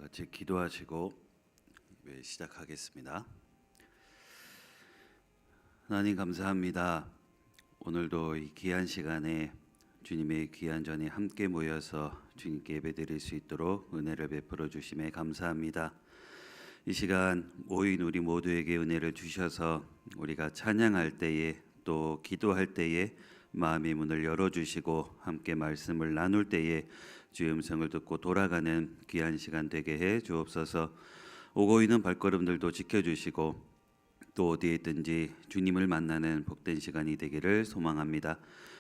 같이 기도하시고 시작하겠습니다. 하나님 감사합니다. 오늘도 이 귀한 시간에 주님의 귀한 전에 함께 모여서 주님께 예배드릴 수 있도록 은혜를 베풀어 주심에 감사합니다. 이 시간 모인 우리 모두에게 은혜를 주셔서 우리가 찬양할 때에 또 기도할 때에 마음의 문을 열어주시고 함께 말씀을 나눌 때에 주의 음성을 듣고 돌아가는 귀한 시간 되게 해 주옵소서. 오고 있는 발걸음들도 지켜주시고 또 어디에 있든지 주님을 만나는 복된 시간이 되기를 소망합니다.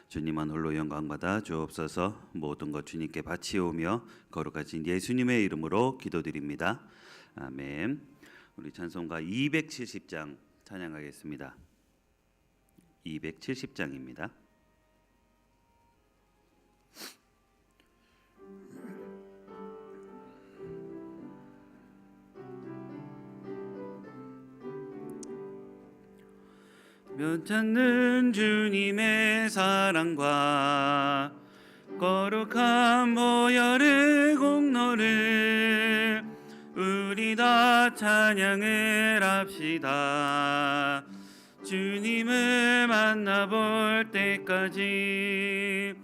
주님만 홀로 영광 받아 주옵소서. 모든 것 주님께 바치오며 거룩하신 예수님의 이름으로 기도드립니다. 아멘. 우리 찬송가 270장 찬양하겠습니다. 270장입니다. 면찮는 주님의 사랑과 거룩한 보혈의 공로를 우리 다 찬양을 합시다. 주님을 만나볼 때까지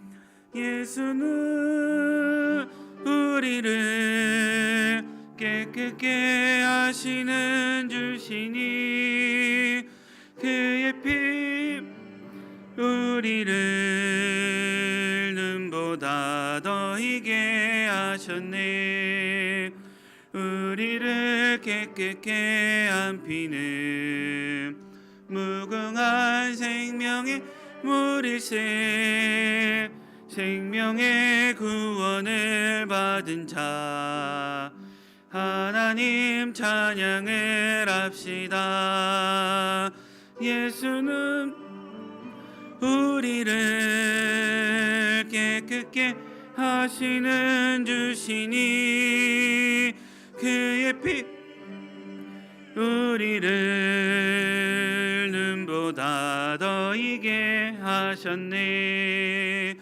예수는 우리를 깨끗게 하시는 주시니 그의 피 우리를 눈보다 더 희게 하셨네. 우리를 깨끗게 한 피는 무궁한 생명의 물일세. 생명의 구원을 받은 자 하나님 찬양을 합시다. 예수는 우리를 깨끗게 하시는 주시니 그의 피 우리를 눈보다 더 희게 하셨네.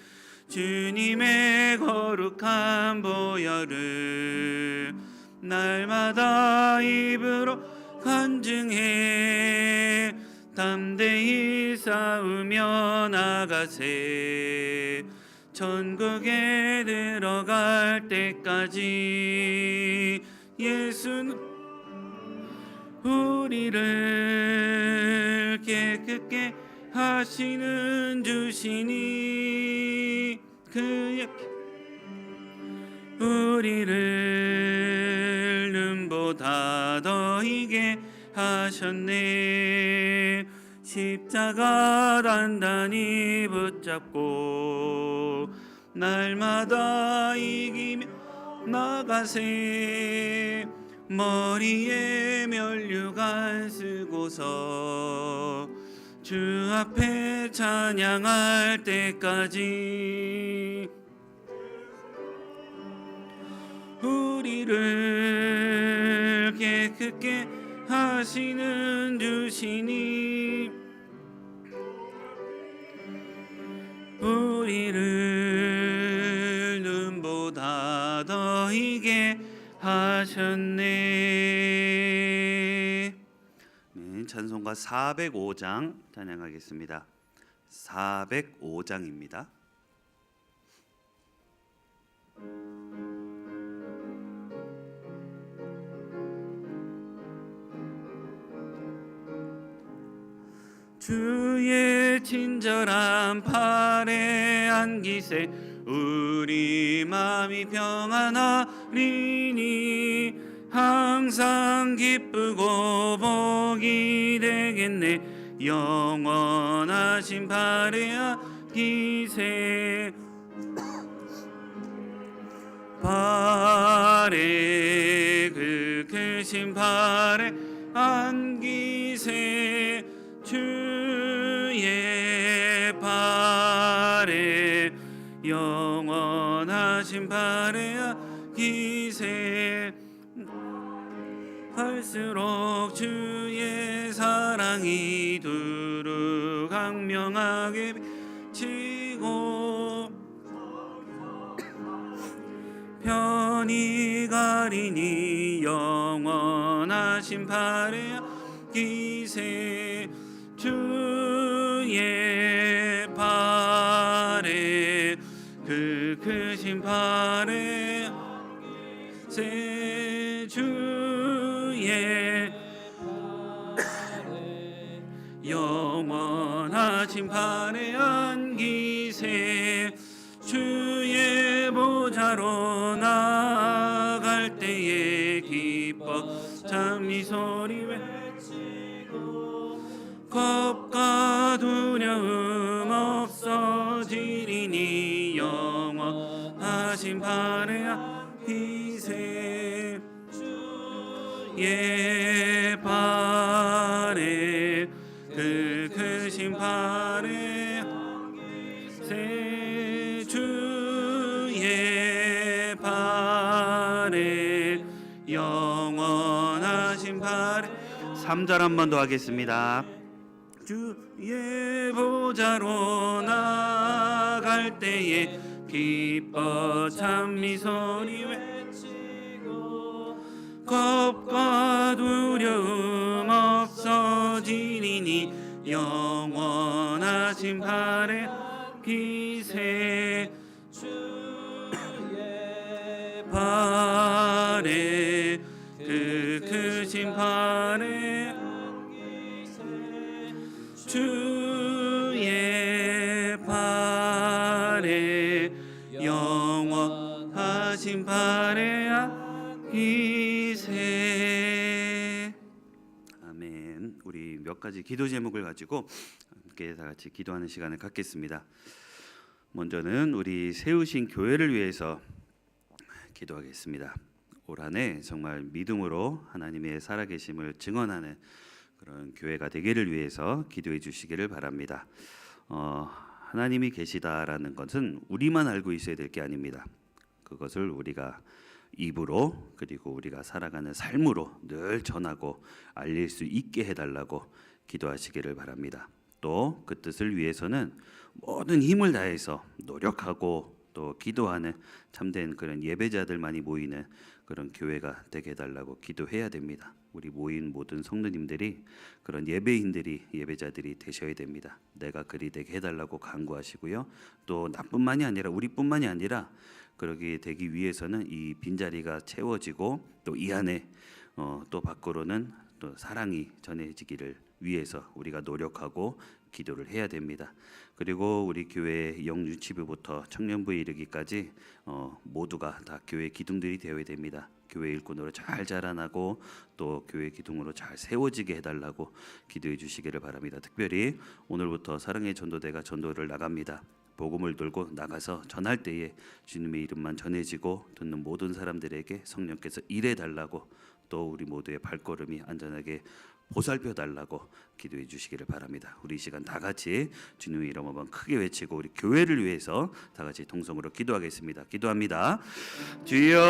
주님의 거룩한 보혈을 날마다 입으로 간증해 담대히 싸우며 나가세. 천국에 들어갈 때까지 예수는 우리를 깨끗게 하시는 주시니 그의 우리를 눈보다 더 희게 하셨네. 십자가 단단히 붙잡고 날마다 이기며 나가세. 머리에 면류관 쓰고서 주 앞에 찬양할 때까지 우리를 깨끗게 하시는 주시니 우리를 눈보다 더 희게 하셨네. 찬송가 405장 찬양하겠습니다. 405장입니다. 주의 친절한 팔에 안기세. 우리 마음이 평안하리니 항상 기쁘고 복이 되겠네. 영원하신 팔에 안기세. 팔에 그 크신 팔에 안기세. 주의 팔에 영원하신 팔에 안기세. 할수록 주의 사랑이 두루 강명하게 비치고 영원히 가리니 영원하신 팔에 기세 주의 팔에 그 크신 팔에 세 주의 영원하신 팔에 안기세 주의 보좌로 나갈 때에 기뻐 참이 소리 외치고 겁과 두려움 없어지리니 영원하신 팔에 안기세 주의 팔에 그 크신 팔에 세 주의 팔에 영원하신 팔에 3절 한 번 더 하겠습니다. 주의 보좌로 나갈 때에 기뻐 찬미 소리 외치고 겁과 두려움 없어지리니 영원하신 팔에 기세 주의 팔에 그 크신 팔에 주의 팔에 영원하신 팔에 기세. 아멘. 우리 몇 가지 기도 제목을 가지고 함께 다 같이 기도하는 시간을 갖겠습니다. 먼저는 우리 세우신 교회를 위해서 기도하겠습니다. 올 한 해 정말 믿음으로 하나님의 살아계심을 증언하는 그런 교회가 되기를 위해서 기도해 주시기를 바랍니다. 하나님이 계시다라는 것은 우리만 알고 있어야 될 게 아닙니다. 그것을 우리가 입으로 그리고 우리가 살아가는 삶으로 늘 전하고 알릴 수 있게 해달라고 기도하시기를 바랍니다. 또 그 뜻을 위해서는 모든 힘을 다해서 노력하고 또 기도하는 참된 그런 예배자들만이 모이는 그런 교회가 되게 해달라고 기도해야 됩니다. 우리 모인 모든 성도님들이 그런 예배인들이 예배자들이 되셔야 됩니다. 내가 그리 되게 해달라고 간구하시고요. 또 나뿐만이 아니라 우리뿐만이 아니라 그러게 되기 위해서는 이 빈자리가 채워지고 또 이 안에 또 밖으로는 또 사랑이 전해지기를 위해서 우리가 노력하고 기도를 해야 됩니다. 그리고 우리 교회 영유치부부터 청년부에 이르기까지 모두가 다 교회 기둥들이 되어야 됩니다. 교회 일꾼으로 잘 자라나고 또 교회 기둥으로 잘 세워지게 해달라고 기도해 주시기를 바랍니다. 특별히 오늘부터 사랑의 전도대가 전도를 나갑니다. 복음을 들고 나가서 전할 때에 주님의 이름만 전해지고 듣는 모든 사람들에게 성령께서 일해달라고 또 우리 모두의 발걸음이 안전하게 보살펴 달라고 기도해 주시기를 바랍니다. 우리 이 시간 다 같이 주님의 이름 한번 크게 외치고 우리 교회를 위해서 다 같이 동성으로 기도하겠습니다. 기도합니다. 주여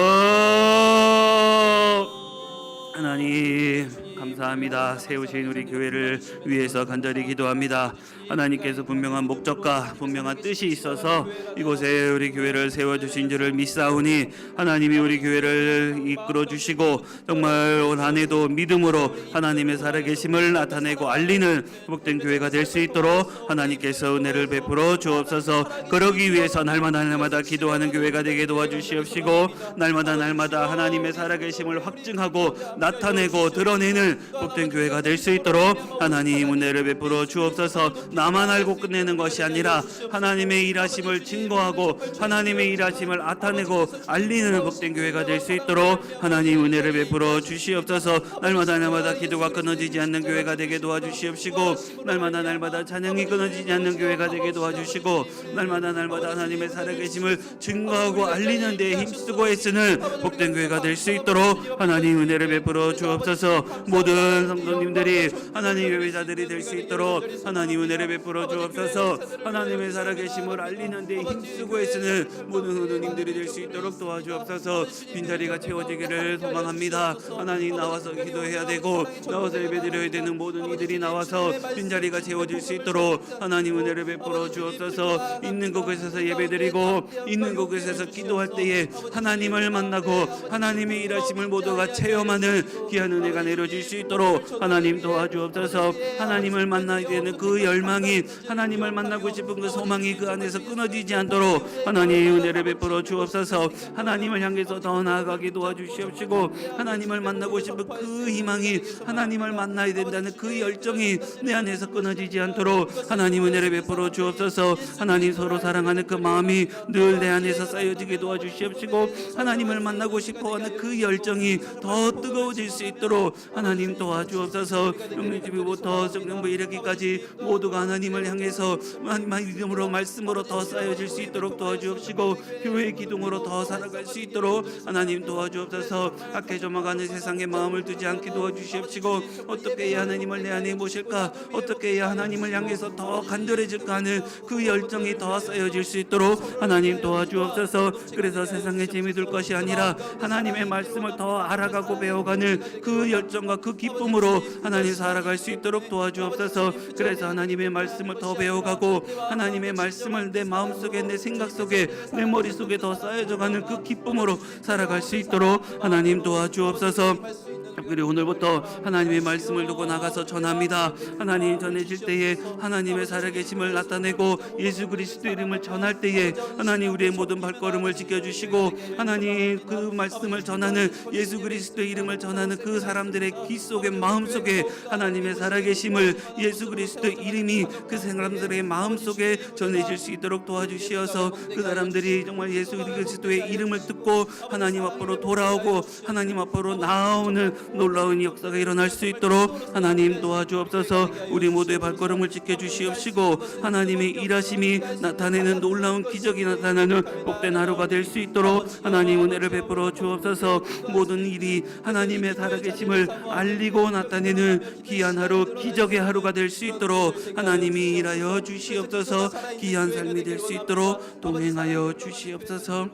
하나님 감사합니다. 세우신 우리 교회를 위해서 간절히 기도합니다. 하나님께서 분명한 목적과 분명한 뜻이 있어서 이곳에 우리 교회를 세워주신 줄을 믿사오니 하나님이 우리 교회를 이끌어 주시고 정말 올 한 해도 믿음으로 하나님의 살아계심을 나타내고 알리는 복된 교회가 될 수 있도록 하나님께서 은혜를 베풀어 주옵소서. 그러기 위해서 날마다 기도하는 교회가 되게 도와주시옵시고 날마다 하나님의 살아계심을 확증하고 나타내고 드러내는 복된 교회가 될 수 있도록 하나님 은혜를 베풀어 주옵소서. 나만 알고 끝내는 것이 아니라 하나님의 일하심을 증거하고 하나님의 일하심을 나타내고 알리는 복된 교회가 될 수 있도록 하나님 은혜를 베풀어 주시옵소서. 날마다 기도가 끊어지지 않는 교회가 되게 도와주시옵시고 날마다 찬양이 끊어지지 않는 교회가 되게 도와주시고 날마다 하나님의 살아계심을 증거하고 알리는 데 힘쓰고 애쓰는 복된 교회가 될 수 있도록 하나님 은혜를 베풀어 베풀어 주옵소서. 모든 성도님들이 하나님 예배자들이 될 수 있도록 하나님 은혜를 베풀어 주옵소서. 하나님의 살아계심을 알리는 데 힘쓰고 애쓰는 모든 성도님들이 될 수 있도록 도와주옵소서. 빈자리가 채워지기를 소망합니다. 하나님 나와서 기도해야 되고 나와서 예배드려야 되는 모든 이들이 나와서 빈자리가 채워질 수 있도록 하나님 은혜를 베풀어 주옵소서. 있는 곳에서 예배드리고 있는 곳에서 기도할 때에 하나님을 만나고 하나님의 일하심을 모두가 체험하는 귀한 은혜가 내려질 수 있도록 하나님 도와주옵소서. 하나님을 만나야 되는 그 열망이, 하나님을 만나고 싶은 그 소망이 그 안에서 끊어지지 않도록 하나님의 은혜를 베풀어 주옵소서. 하나님을 향해서 더 나아가게 도와주시옵시고 하나님을 만나고 싶은 그 희망이, 하나님을 만나야 된다는 그 열정이 내 안에서 끊어지지 않도록 하나님 은혜를 베풀어 주옵소서. 하나님 서로 사랑하는 그 마음이 늘 내 안에서 쌓여지게 도와주시옵시고 하나님을 만나고 싶어하는 그 열정이 더 뜨거워질 수 있도록 하나님 도와주옵소서. 영리집부터 성령부 이르기까지 모두가 하나님을 향해서 하나님의 이름으로 말씀으로 더 쌓여질 수 있도록 도와주옵시고 교회의 기둥으로 더 살아갈 수 있도록 하나님 도와주옵소서. 악해져가는 세상에 마음을 두지 않게 도와주시옵시고 어떻게 해야 하나님을 내 안에 모실까, 어떻게 해야 하나님을 향해서 더 간절해질까 하는 그 열정이 더 쌓여질 수 있도록 하나님 도와주옵소서. 그래서 세상의 재미들 것이 아니라 하나님의 말씀을 더 알아가고 배워가는 그 열정과 그 기쁨으로 하나님 살아갈 수 있도록 도와주옵소서. 그래서 하나님의 말씀을 더 배워가고 하나님의 말씀을 내 마음속에, 내 생각 속에, 내 머릿속에 더 쌓여져가는 그 기쁨으로 살아갈 수 있도록 하나님 도와주옵소서. 그리고 오늘부터 하나님의 말씀을 두고 나가서 전합니다. 하나님 전해질 때에 하나님의 살아계심을 나타내고 예수 그리스도 이름을 전할 때에 하나님 우리의 모든 발걸음을 지켜주시고 하나님 그 말씀을 전하는, 예수 그리스도 이름을 전하는 그 사람들의 귀 속에, 마음 속에 하나님의 살아계심을, 예수 그리스도 이름이 그 사람들의 마음 속에 전해질 수 있도록 도와주시어서 그 사람들이 정말 예수 그리스도의 이름을 듣고 하나님 앞으로 돌아오고 하나님 앞으로 나아오는 놀라운 역사가 일어날 수 있도록 하나님 도와주옵소서. 우리 모두의 발걸음을 지켜주시옵시고 하나님의 일하심이 나타내는 놀라운 기적이 나타나는 복된 하루가 될 수 있도록 하나님 은혜를 베풀어 주옵소서. 모든 일이 하나님의 살아계심을 알리고 나타내는 귀한 하루, 기적의 하루가 될 수 있도록 하나님이 일하여 주시옵소서. 귀한 삶이 될 수 있도록 동행하여 주시옵소서.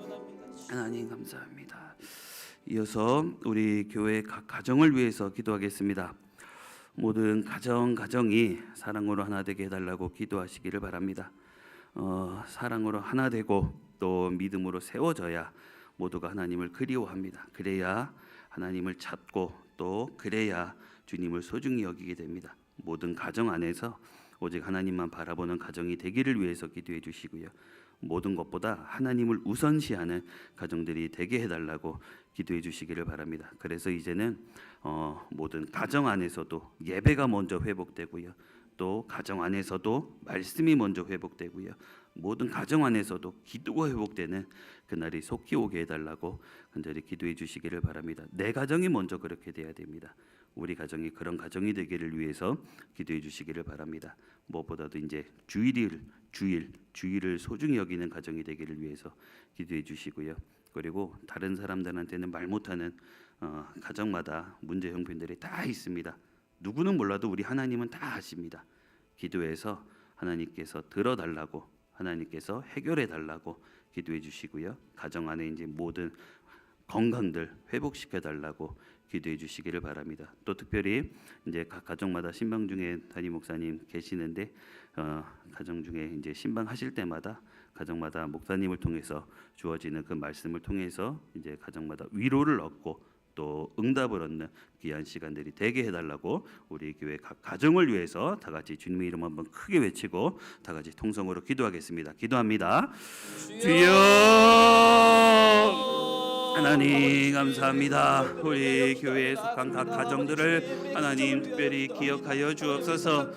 하나님 감사합니다. 이어서 우리 교회 각 가정을 위해서 기도하겠습니다. 모든 가정이 사랑으로 하나 되게 해달라고 기도하시기를 바랍니다. 사랑으로 하나 되고 또 믿음으로 세워져야 모두가 하나님을 그리워합니다. 그래야 하나님을 찾고 또 그래야 주님을 소중히 여기게 됩니다. 모든 가정 안에서 오직 하나님만 바라보는 가정이 되기를 위해서 기도해 주시고요. 모든 것보다 하나님을 우선시하는 가정들이 되게 해달라고 기도해 주시기를 바랍니다. 그래서 이제는 모든 가정 안에서도 예배가 먼저 회복되고요. 또 가정 안에서도 말씀이 먼저 회복되고요. 모든 가정 안에서도 기도가 회복되는 그날이 속히 오게 해달라고 간절히 기도해 주시기를 바랍니다. 내 가정이 먼저 그렇게 돼야 됩니다. 우리 가정이 그런 가정이 되기를 위해서 기도해 주시기를 바랍니다. 무엇보다도 이제 주일을 소중히 여기는 가정이 되기를 위해서 기도해 주시고요. 그리고 다른 사람들한테는 말 못하는 가정마다 문제 형편들이 다 있습니다. 누구는 몰라도 우리 하나님은 다 아십니다. 기도해서 하나님께서 들어달라고, 하나님께서 해결해 달라고 기도해 주시고요. 가정 안에 이제 모든 건강들 회복시켜 달라고 기도해 주시기를 바랍니다. 또 특별히 이제 각 가정마다 신방 중에 담임 목사님 계시는데 가정 중에 이제 신방하실 때마다 가정마다 목사님을 통해서 주어지는 그 말씀을 통해서 이제 가정마다 위로를 얻고 또 응답을 얻는 귀한 시간들이 되게 해달라고 우리 교회 각 가정을 위해서 다 같이 주님의 이름 한번 크게 외치고 다 같이 통성으로 기도하겠습니다. 기도합니다. 주여 하나님 감사합니다. 우리 교회에 속한 각 가정들을 하나님 특별히 기억하여 주옵소서.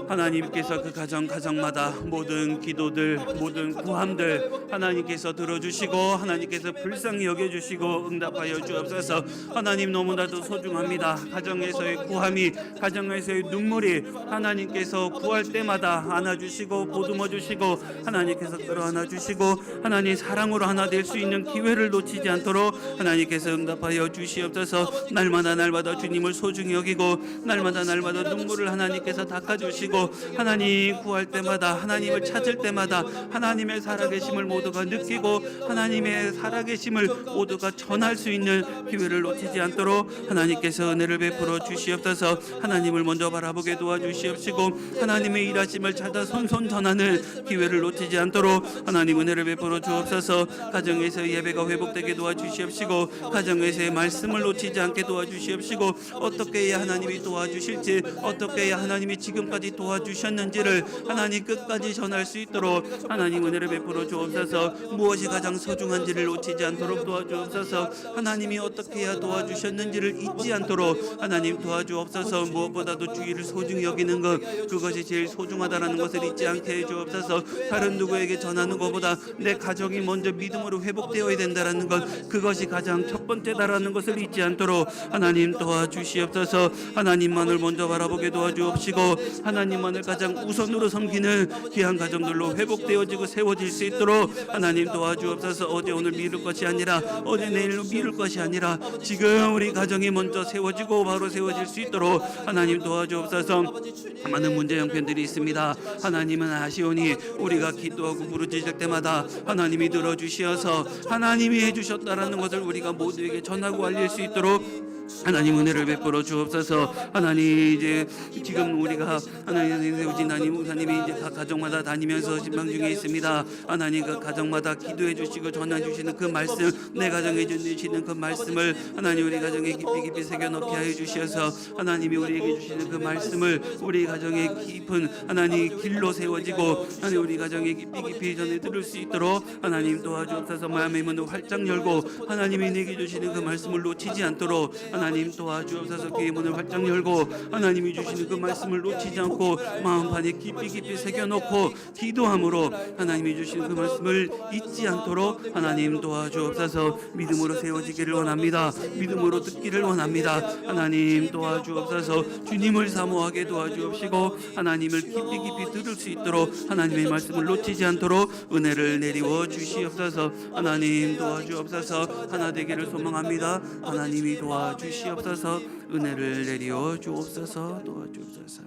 하나님께서 그 가정마다 모든 기도들, 모든 구함들 하나님께서 들어주시고 하나님께서 불쌍히 여겨주시고 응답하여 주옵소서. 하나님 너무나도 소중합니다. 가정에서의 구함이, 가정에서의 눈물이 하나님께서 구할 때마다 안아주시고 보듬어주시고 하나님께서 끌어안아주시고 하나님 사랑으로 하나 될 수 있는 기회를 놓치지 않도록 기도로 하나님께서 응답하여 주시옵소서. 날마다 주님을 소중히 여기고 날마다 눈물을 하나님께서 닦아주시고 하나님 구할 때마다 하나님을 찾을 때마다 하나님의 살아계심을 모두가 느끼고 하나님의 살아계심을 모두가 전할 수 있는 기회를 놓치지 않도록 하나님께서 은혜를 베풀어 주시옵소서. 하나님을 먼저 바라보게 도와주시옵시고 하나님의 일하심을 찾아 손손 전하는 기회를 놓치지 않도록 하나님 은혜를 베풀어 주옵소서. 가정에서 예배가 회복되게 도와주시옵시고 가정에서의 말씀을 놓치지 않게 도와주시옵시고 어떻게 해야 하나님이 도와주실지 어떻게 해야 하나님이 지금까지 도와주셨는지를 하나님 끝까지 전할 수 있도록 하나님 은혜를 베풀어 주옵소서. 무엇이 가장 소중한지를 놓치지 않도록 도와주옵소서. 하나님이 어떻게 해야 도와주셨는지를 잊지 않도록 하나님 도와주옵소서. 무엇보다도 주의를 소중히 여기는 것 그것이 제일 소중하다라는 것을 잊지 않게 해주옵소서. 다른 누구에게 전하는 것보다 내 가정이 먼저 믿음으로 회복되어야 된다라는 것 그것이 가장 첫 번째다라는 것을 잊지 않도록 하나님 도와주시옵소서. 하나님만을 먼저 바라보게 도와주옵시고 하나님만을 가장 우선으로 섬기는 귀한 가정들로 회복되어지고 세워질 수 있도록 하나님 도와주옵소서. 어제 오늘 미룰 것이 아니라 어제 내일로 미룰 것이 아니라 지금 우리 가정이 먼저 세워지고 바로 세워질 수 있도록 하나님 도와주옵소서. 많은 문제 형편들이 있습니다. 하나님은 아시오니 우리가 기도하고 부르짖을 때마다 하나님이 들어주시어서 하나님이 해주셨다라는 것을 우리가 모두에게 전하고 알릴 수 있도록 하나님 은혜를 베풀어 주옵소서. 하나님 이제 지금 우리가 하나님 세우신 하나님 목사님이 이제 각 가정마다 다니면서 신방 중에 있습니다. 하나님 그 가정마다 기도해 주시고 전해 주시는 그 말씀 내 가정에 주시는 그 말씀을 하나님 우리 가정에 깊이 새겨 넣게 하여 주셔서 하나님이 우리에게 주시는 그 말씀을 우리 가정에 깊은 하나님 길로 세워지고 하나님 우리 가정에 깊이 전해 들을 수 있도록 하나님 도와주옵소서. 마음의 문을 활짝 열고 하나님이 내게 주시는 그 말씀을 놓치지 않도록 하나님 도와주옵소서. 귀의 문을 활짝 열고 하나님이 주시는 그 말씀을 놓치지 않고 마음판에 깊이 새겨놓고 기도함으로 하나님이 주시는 그 말씀을 잊지 않도록 하나님 도와주옵소서. 믿음으로 세워지기를 원합니다. 믿음으로 듣기를 원합니다. 하나님 도와주옵소서. 주님을 사모하게 도와주옵시고 하나님을 깊이 들을 수 있도록 하나님의 말씀을 놓치지 않도록 은혜를 내리워 주시옵소서. 하나님 도와주옵소서. 하나 되기를 소망합니다. 하나님이 도와주시옵소서. 은혜를 내리워 주옵소서. 도와주옵소서.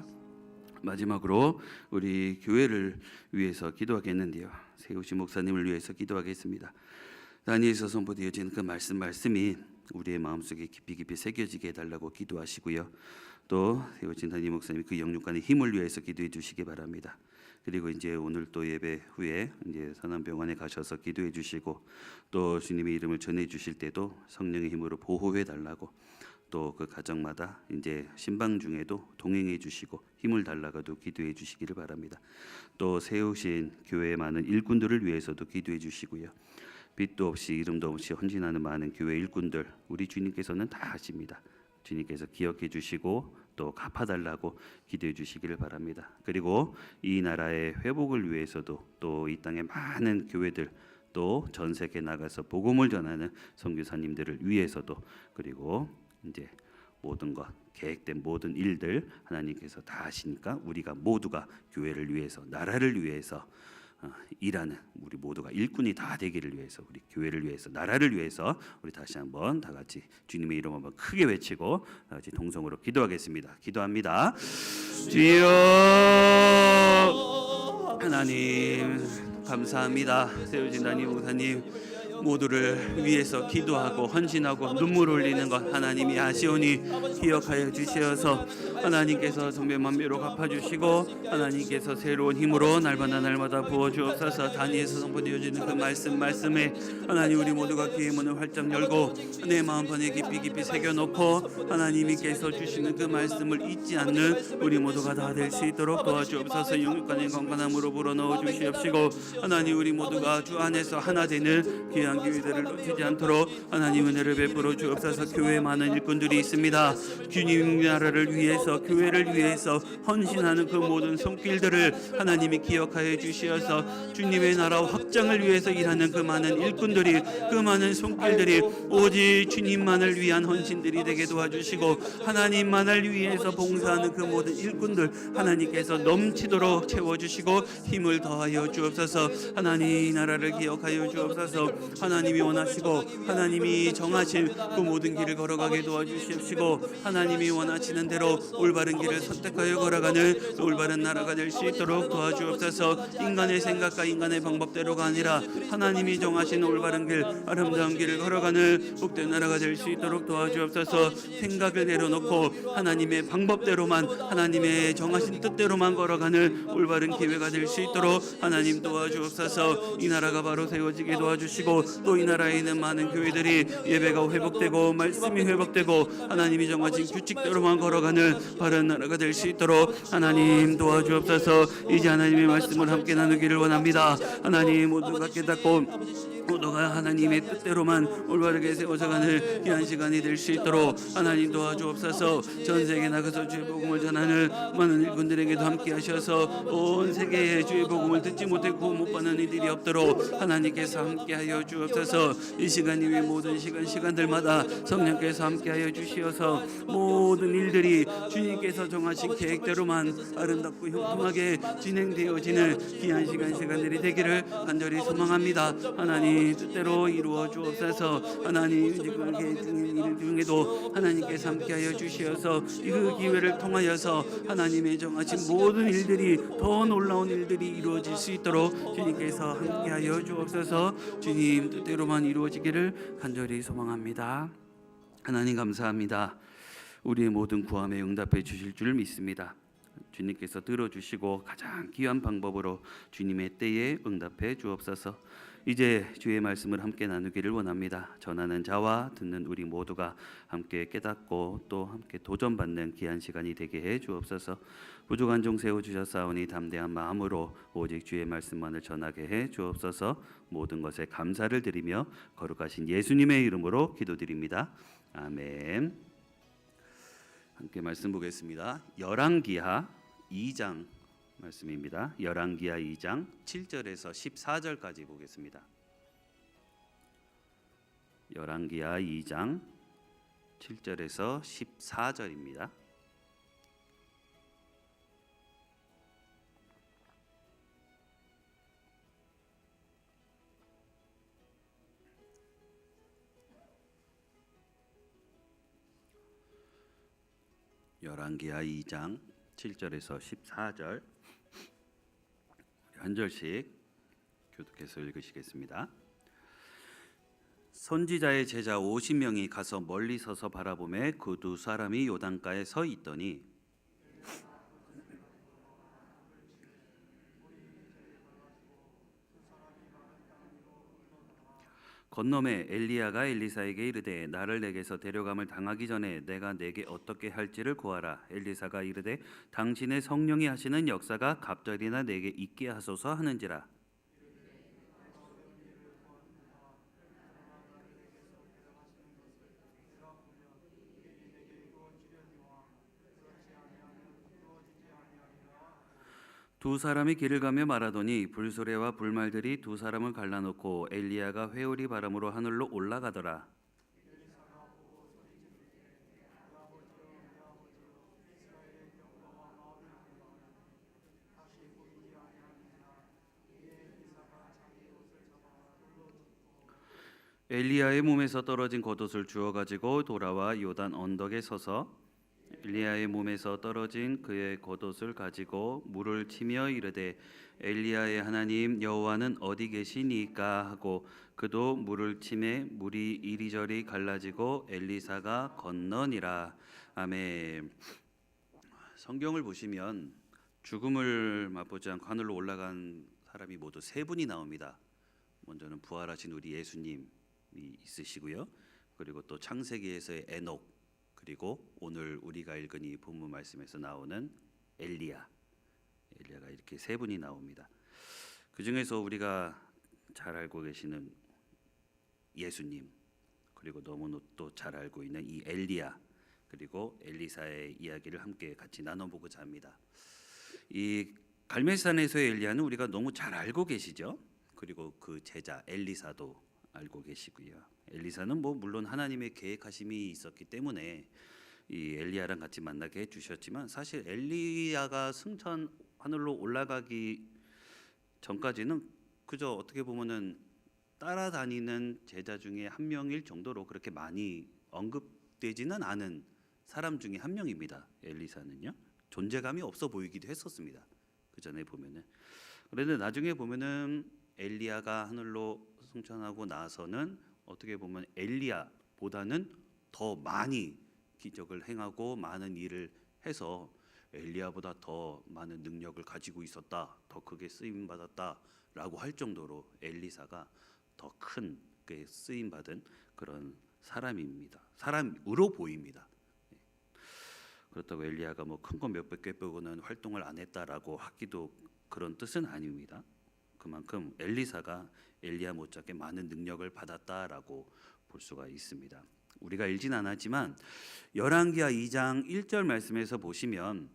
마지막으로 우리 교회를 위해서 기도하겠는데요. 세우신 목사님을 위해서 기도하겠습니다. 다니엘서 선포되어진 그 말씀이 우리의 마음속에 깊이 새겨지게 해달라고 기도하시고요. 또 세우신 다니엘 목사님 그 영육간의 힘을 위해서 기도해 주시기 바랍니다. 그리고 이제 오늘 또 예배 후에 이제 선암병원에 가셔서 기도해 주시고 또 주님의 이름을 전해 주실 때도 성령의 힘으로 보호해 달라고 또 그 가정마다 이제 신방 중에도 동행해 주시고 힘을 달라고도 기도해 주시기를 바랍니다. 또 세우신 교회의 많은 일꾼들을 위해서도 기도해 주시고요. 빛도 없이 이름도 없이 헌신하는 많은 교회 일꾼들 우리 주님께서는 다 아십니다. 주님께서 기억해 주시고 또 갚아달라고 기도해 주시기를 바랍니다. 그리고 이 나라의 회복을 위해서도 또 이 땅의 많은 교회들 또 전 세계에 나가서 복음을 전하는 선교사님들을 위해서도 그리고 이제 모든 것 계획된 모든 일들 하나님께서 다 아시니까 우리가 모두가 교회를 위해서 나라를 위해서 일하는 우리 모두가 일꾼이 다 되기를 위해서 우리 교회를 위해서 나라를 위해서 우리 다시 한번 다 같이 주님의 이름 한번 크게 외치고 다 같이 동성으로 기도하겠습니다. 기도합니다. 주여 하나님 감사합니다. 세우신 다니엘 목사님 모두를 위해서 기도하고 헌신하고 눈물 흘리는 것 하나님이 아시오니 기억하여 주시어서 하나님께서 정배만매로 갚아주시고 하나님께서 새로운 힘으로 날마다 부어주옵소서. 다니엘서 선포되어지는 그 말씀에 하나님 우리 모두가 귀의 문을 활짝 열고 내 마음판에 깊이 새겨놓고 하나님께서 주시는 그 말씀을 잊지 않는 우리 모두가 다 될 수 있도록 도와주옵소서. 영육간의 건강함으로 불어넣어 주시옵시고 하나님 우리 모두가 주 안에서 하나 되는 귀한 기회들을 놓치지 않도록 하나님 은혜를 베풀어 주옵소서. 교회에 많은 일꾼들이 있습니다. 주님 나라를 위해서 교회를 위해서 헌신하는 그 모든 손길들을 하나님이 기억하여 주시어서 주님의 나라 확장을 위해서 일하는 그 많은 일꾼들이 그 많은 손길들이 오직 주님만을 위한 헌신들이 되게 도와주시고 하나님만을 위해서 봉사하는 그 모든 일꾼들 하나님께서 넘치도록 채워주시고 힘을 더하여 주옵소서. 하나님 나라를 기억하여 주옵소서. 하나님이 원하시고 하나님이 정하신 그 모든 길을 걸어가게 도와주시옵시고 하나님이 원하시는 대로 올바른 길을 선택하여 걸어가는 올바른 나라가 될 수 있도록 도와주옵소서. 인간의 생각과 인간의 방법대로가 아니라 하나님이 정하신 올바른 길, 아름다운 길을 걸어가는 복된 나라가 될 수 있도록 도와주옵소서. 생각을 내려놓고 하나님의 방법대로만, 하나님의 정하신 뜻대로만 걸어가는 올바른 기회가 될 수 있도록 하나님 도와주옵소서. 이 나라가 바로 세워지게 도와주시고 또 이 나라에 있는 많은 교회들이 예배가 회복되고 말씀이 회복되고 하나님이 정하신 규칙대로만 걸어가는 바른 나라가 될 수 있도록 하나님 도와주옵소서. 이제 하나님의 말씀을 함께 나누기를 원합니다. 하나님 모두가 깨닫고 모두가 하나님의 뜻대로만 올바르게 세워져가는 귀한 시간이 될 수 있도록 하나님 도와주옵소서. 전 세계 나가서 주의 복음을 전하는 많은 일꾼들에게도 함께 하셔서 온 세계에 주의 복음을 듣지 못했고 못 받는 이들이 없도록 하나님께서 함께하여 주옵소서. 이 시간 이외 모든 시간들마다 성령께서 함께하여 주시어서 모든 일들이 주님께서 정하신 계획대로만 아름답고 형통하게 진행되어지는 귀한 시간들이 되기를 간절히 소망합니다. 하나님 뜻대로 이루어 주옵소서. 하나님 지금 계획 중인 일 중에도 하나님께서 함께하여 주시어서 그 기회를 통하여서 하나님의 정하신 모든 일들이 더 놀라운 일들이 이루어질 수 있도록 주님께서 함께하여 주옵소서. 주님 뜻대로만 이루어지기를 간절히 소망합니다. 하나님 감사합니다. 우리의 모든 구함에 응답해 주실 줄 믿습니다. 주님께서 들어주시고 가장 귀한 방법으로 주님의 때에 응답해 주옵소서. 이제 주의 말씀을 함께 나누기를 원합니다. 전하는 자와 듣는 우리 모두가 함께 깨닫고 또 함께 도전받는 귀한 시간이 되게 해 주옵소서. 부족한 종 세워주셨사오니 담대한 마음으로 오직 주의 말씀만을 전하게 해 주옵소서. 모든 것에 감사를 드리며 거룩하신 예수님의 이름으로 기도드립니다. 아멘. 함께 말씀 보겠습니다. 열왕기하 2장 말씀입니다. 열왕기하 2장 7절에서 14절까지 보겠습니다. 열왕기하 2장 7절에서 14절입니다. 열왕기하 2장 7절에서 14절 한 절씩 교독해서 읽으시겠습니다. 선지자의 제자 50명이 가서 멀리 서서 바라보매 그 두 사람이 요단가에 서 있더니 건너매 엘리야가 엘리사에게 이르되 나를 내게서 데려감을 당하기 전에 내가 내게 어떻게 할지를 구하라. 엘리사가 이르되 당신의 성령이 하시는 역사가 갑절이나 내게 있게 하소서 하는지라. 두 사람이 길을 가며 말하더니 불소리와 불말들이 두 사람을 갈라놓고 엘리야가 회오리 바람으로 하늘로 올라가더라. 엘리야의 몸에서 떨어진 겉옷을 주워 가지고 돌아와 요단 언덕에 서서 엘리야의 몸에서 떨어진 그의 겉옷을 가지고 물을 치며 이르되 엘리야의 하나님 여호와는 어디 계시니까 하고 그도 물을 치매 물이 이리저리 갈라지고 엘리사가 건너니라. 아멘. 성경을 보시면 죽음을 맛보지 않고 하늘로 올라간 사람이 모두 세 분이 나옵니다. 먼저는 부활하신 우리 예수님이 있으시고요. 그리고 또 창세기에서의 에녹, 그리고 오늘 우리가 읽은 이 본문 말씀에서 나오는 엘리야가 이렇게 세 분이 나옵니다. 그 중에서 우리가 잘 알고 계시는 예수님, 그리고 너무 또 잘 알고 있는 이 엘리야, 그리고 엘리사의 이야기를 함께 같이 나눠보고자 합니다. 이 갈멜산에서의 엘리야는 우리가 너무 잘 알고 계시죠. 그리고 그 제자 엘리사도 알고 계시고요. 엘리사는 물론 하나님의 계획하심이 있었기 때문에 이 엘리야랑 같이 만나게 해주셨지만 사실 엘리야가 승천 하늘로 올라가기 전까지는 그저 어떻게 보면은 따라다니는 제자 중에 한 명일 정도로 그렇게 많이 언급되지는 않은 사람 중에 한 명입니다. 엘리사는요. 존재감이 없어 보이기도 했었습니다. 그 전에 보면은. 그런데 나중에 보면은 엘리야가 하늘로 승천하고 나서는 어떻게 보면 엘리야보다는 더 많이 기적을 행하고 많은 일을 해서 엘리야보다 더 많은 능력을 가지고 있었다, 더 크게 쓰임 받았다라고 할 정도로 엘리사가 더 큰 쓰임 받은 그런 사람입니다. 사람으로 보입니다. 그렇다고 엘리야가 뭐 큰 거 몇백 개 빼고는 활동을 안 했다라고 하기도 그런 뜻은 아닙니다. 그만큼 엘리사가 엘리야 못지않게 많은 능력을 받았다라고 볼 수가 있습니다. 우리가 읽진 않았지만 열왕기하 2장 1절 말씀에서 보시면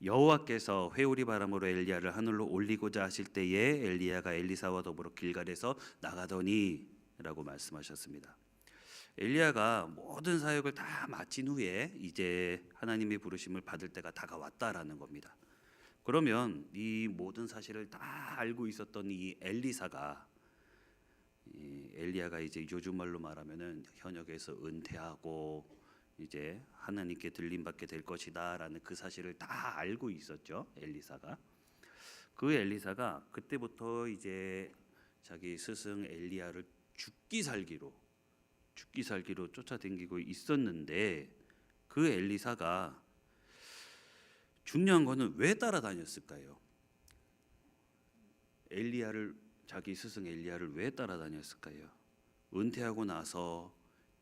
여호와께서 회오리 바람으로 엘리야를 하늘로 올리고자 하실 때에 엘리야가 엘리사와 더불어 길갈에서 나가더니라고 말씀하셨습니다. 엘리야가 모든 사역을 다 마친 후에 이제 하나님의 부르심을 받을 때가 다가왔다라는 겁니다. 그러면 이 모든 사실을 다 알고 있었던 이 엘리사가, 엘리야가 이제 요즘 말로 말하면은 현역에서 은퇴하고 이제 하나님께 들림받게 될 것이다라는 그 사실을 다 알고 있었죠. 엘리사가. 그 엘리사가 그때부터 이제 자기 스승 엘리야를 죽기 살기로 쫓아다니고 있었는데, 그 엘리사가 중요한 거는 왜 따라다녔을까요? 자기 스승 엘리야를 왜 따라다녔을까요? 은퇴하고 나서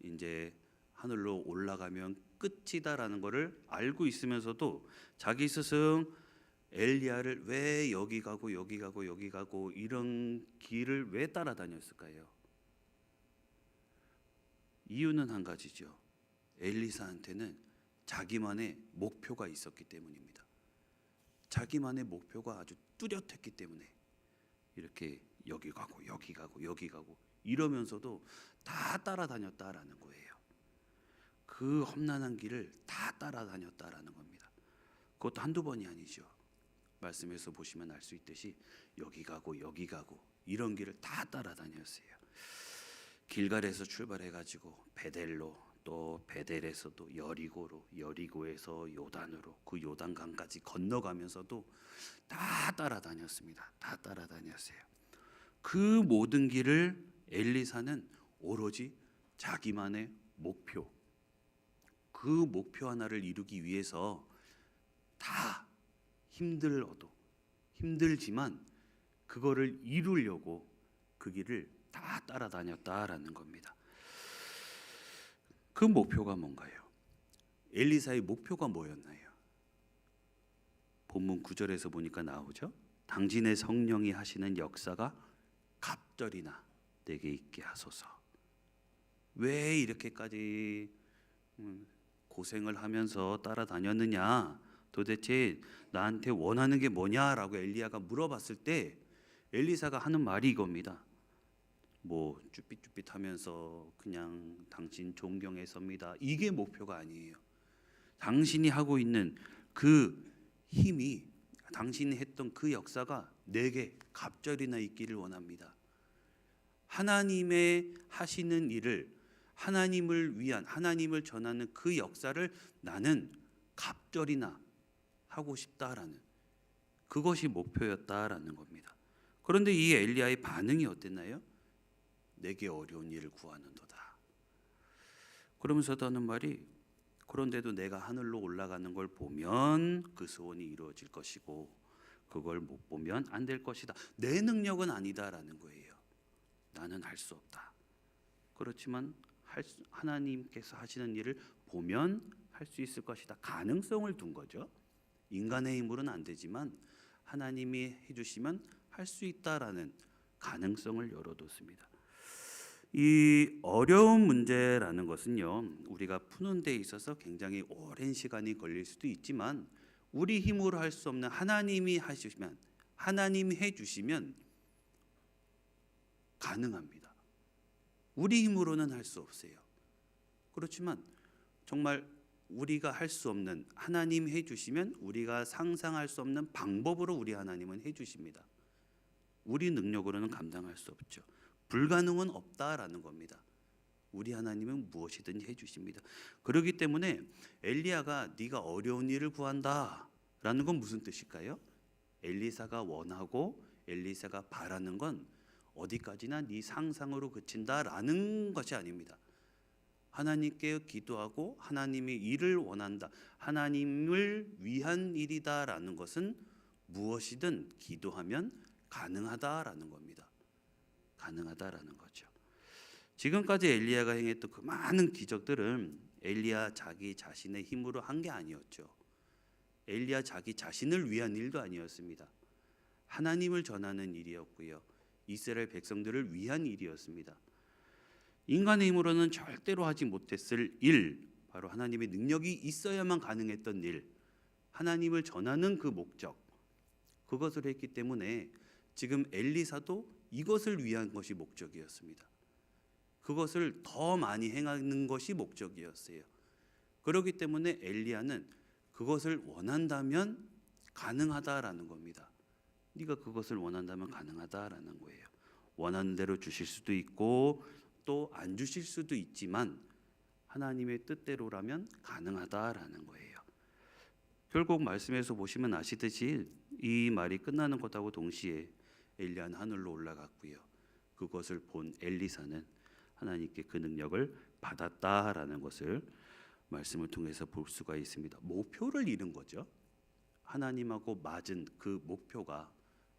이제 하늘로 올라가면 끝이다라는 것을 알고 있으면서도 자기 스승 엘리야를 왜 여기 가고 이런 길을 왜 따라다녔을까요? 이유는 한 가지죠. 엘리사한테는 자기만의 목표가 있었기 때문입니다. 자기만의 목표가 아주 뚜렷했기 때문에 이렇게 여기 가고 이러면서도 다 따라다녔다라는 거예요. 그 험난한 길을 다 따라다녔다라는 겁니다. 그것도 한두 번이 아니죠. 말씀에서 보시면 알 수 있듯이 여기 가고 이런 길을 다 따라다녔어요. 길갈에서 출발해가지고 베델로, 또 베델에서도 여리고로, 여리고에서 요단으로, 그 요단강까지 건너가면서도 다 따라다녔습니다. 다 따라다녔어요. 그 모든 길을 엘리사는 오로지 자기만의 목표, 그 목표 하나를 이루기 위해서 다 힘들지만 그거를 이루려고 그 길을 다 따라다녔다라는 겁니다. 그 목표가 뭔가요? 엘리사의 목표가 뭐였나요? 본문 9절에서 보니까 나오죠. 당신의 성령이 하시는 역사가 갑절이나 내게 있게 하소서. 왜 이렇게까지 고생을 하면서 따라다녔느냐, 도대체 나한테 원하는 게 뭐냐라고 엘리야가 물어봤을 때 엘리사가 하는 말이 이겁니다. 뭐 쭈삣쭈삣하면서 그냥 당신 존경해서입니다. 이게 목표가 아니에요. 당신이 하고 있는 그 힘이, 당신이 했던 그 역사가 내게 갑절이나 있기를 원합니다. 하나님의 하시는 일을, 하나님을 위한, 하나님을 전하는 그 역사를 나는 갑절이나 하고 싶다라는, 그것이 목표였다라는 겁니다. 그런데 이 엘리야의 반응이 어땠나요? 내게 어려운 일을 구하는도다. 그러면서도 하는 말이, 그런데도 내가 하늘로 올라가는 걸 보면 그 소원이 이루어질 것이고 그걸 못 보면 안 될 것이다. 내 능력은 아니다라는 거예요. 나는 할 수 없다. 그렇지만 하나님께서 하시는 일을 보면 할 수 있을 것이다. 가능성을 둔 거죠. 인간의 힘으로는 안 되지만 하나님이 해주시면 할 수 있다라는 가능성을 열어뒀습니다. 이 어려운 문제라는 것은요, 우리가 푸는 데 있어서 굉장히 오랜 시간이 걸릴 수도 있지만 우리 힘으로 할 수 없는 하나님이 하시면, 하나님이 해주시면 가능합니다. 우리 힘으로는 할 수 없어요. 그렇지만 정말 우리가 할 수 없는, 하나님이 해주시면 우리가 상상할 수 없는 방법으로 우리 하나님은 해주십니다. 우리 능력으로는 감당할 수 없죠. 불가능은 없다라는 겁니다. 우리 하나님은 무엇이든지 해주십니다. 그렇기 때문에 엘리야가 네가 어려운 일을 구한다라는 건 무슨 뜻일까요? 엘리사가 원하고 엘리사가 바라는 건 어디까지나 네 상상으로 그친다라는 것이 아닙니다. 하나님께 기도하고 하나님의 일을 원한다, 하나님을 위한 일이다라는 것은 무엇이든 기도하면 가능하다라는 겁니다. 가능하다라는 거죠. 지금까지 엘리야가 행했던 그 많은 기적들은 엘리야 자기 자신의 힘으로 한 게 아니었죠. 엘리야 자기 자신을 위한 일도 아니었습니다. 하나님을 전하는 일이었고요. 이스라엘 백성들을 위한 일이었습니다. 인간의 힘으로는 절대로 하지 못했을 일, 바로 하나님의 능력이 있어야만 가능했던 일, 하나님을 전하는 그 목적, 그것을 했기 때문에 지금 엘리사도 이것을 위한 것이 목적이었습니다. 그것을 더 많이 행하는 것이 목적이었어요. 그렇기 때문에 엘리야는 그것을 원한다면 가능하다라는 겁니다. 네가 그것을 원한다면 가능하다라는 거예요. 원하는 대로 주실 수도 있고 또 안 주실 수도 있지만 하나님의 뜻대로라면 가능하다라는 거예요. 결국 말씀에서 보시면 아시듯이 이 말이 끝나는 것하고 동시에 엘리야는 하늘로 올라갔고요. 그것을 본 엘리사는 하나님께 그 능력을 받았다라는 것을 말씀을 통해서 볼 수가 있습니다. 목표를 이룬 거죠. 하나님하고 맞은 그 목표가,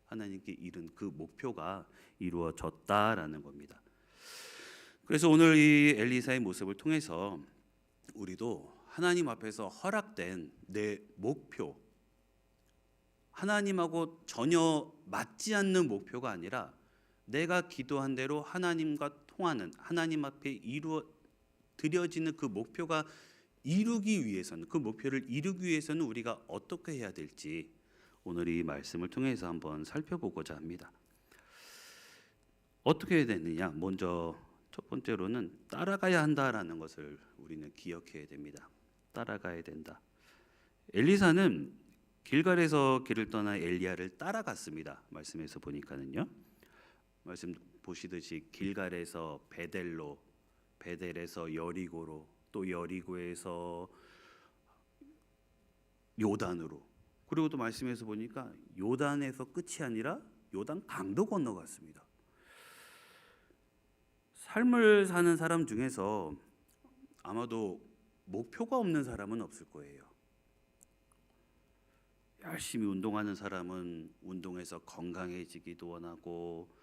하나님께 이룬 그 목표가 이루어졌다라는 겁니다. 그래서 오늘 이 엘리사의 모습을 통해서 우리도 하나님 앞에서 허락된 내 목표, 하나님하고 전혀 맞지 않는 목표가 아니라 내가 기도한 대로 하나님과 통하는, 하나님 앞에 드려지는 그 목표가 이루기 위해서는, 그 목표를 이루기 위해서는 우리가 어떻게 해야 될지 오늘 이 말씀을 통해서 한번 살펴보고자 합니다. 어떻게 해야 되느냐? 먼저 첫 번째로는 따라가야 한다라는 것을 우리는 기억해야 됩니다. 따라가야 된다. 엘리사는 길갈에서 길을 떠나 엘리야를 따라갔습니다. 말씀에서 보니까는요. 말씀 보시듯이 길갈에서 베델로, 베델에서 여리고로, 또 여리고에서 요단으로, 그리고 또 말씀에서 보니까 요단에서 끝이 아니라 요단 강도 건너갔습니다. 삶을 사는 사람 중에서 아마도 목표가 없는 사람은 없을 거예요. 열심히 운동하는 사람은 운동해서 건강해지기도 원하고,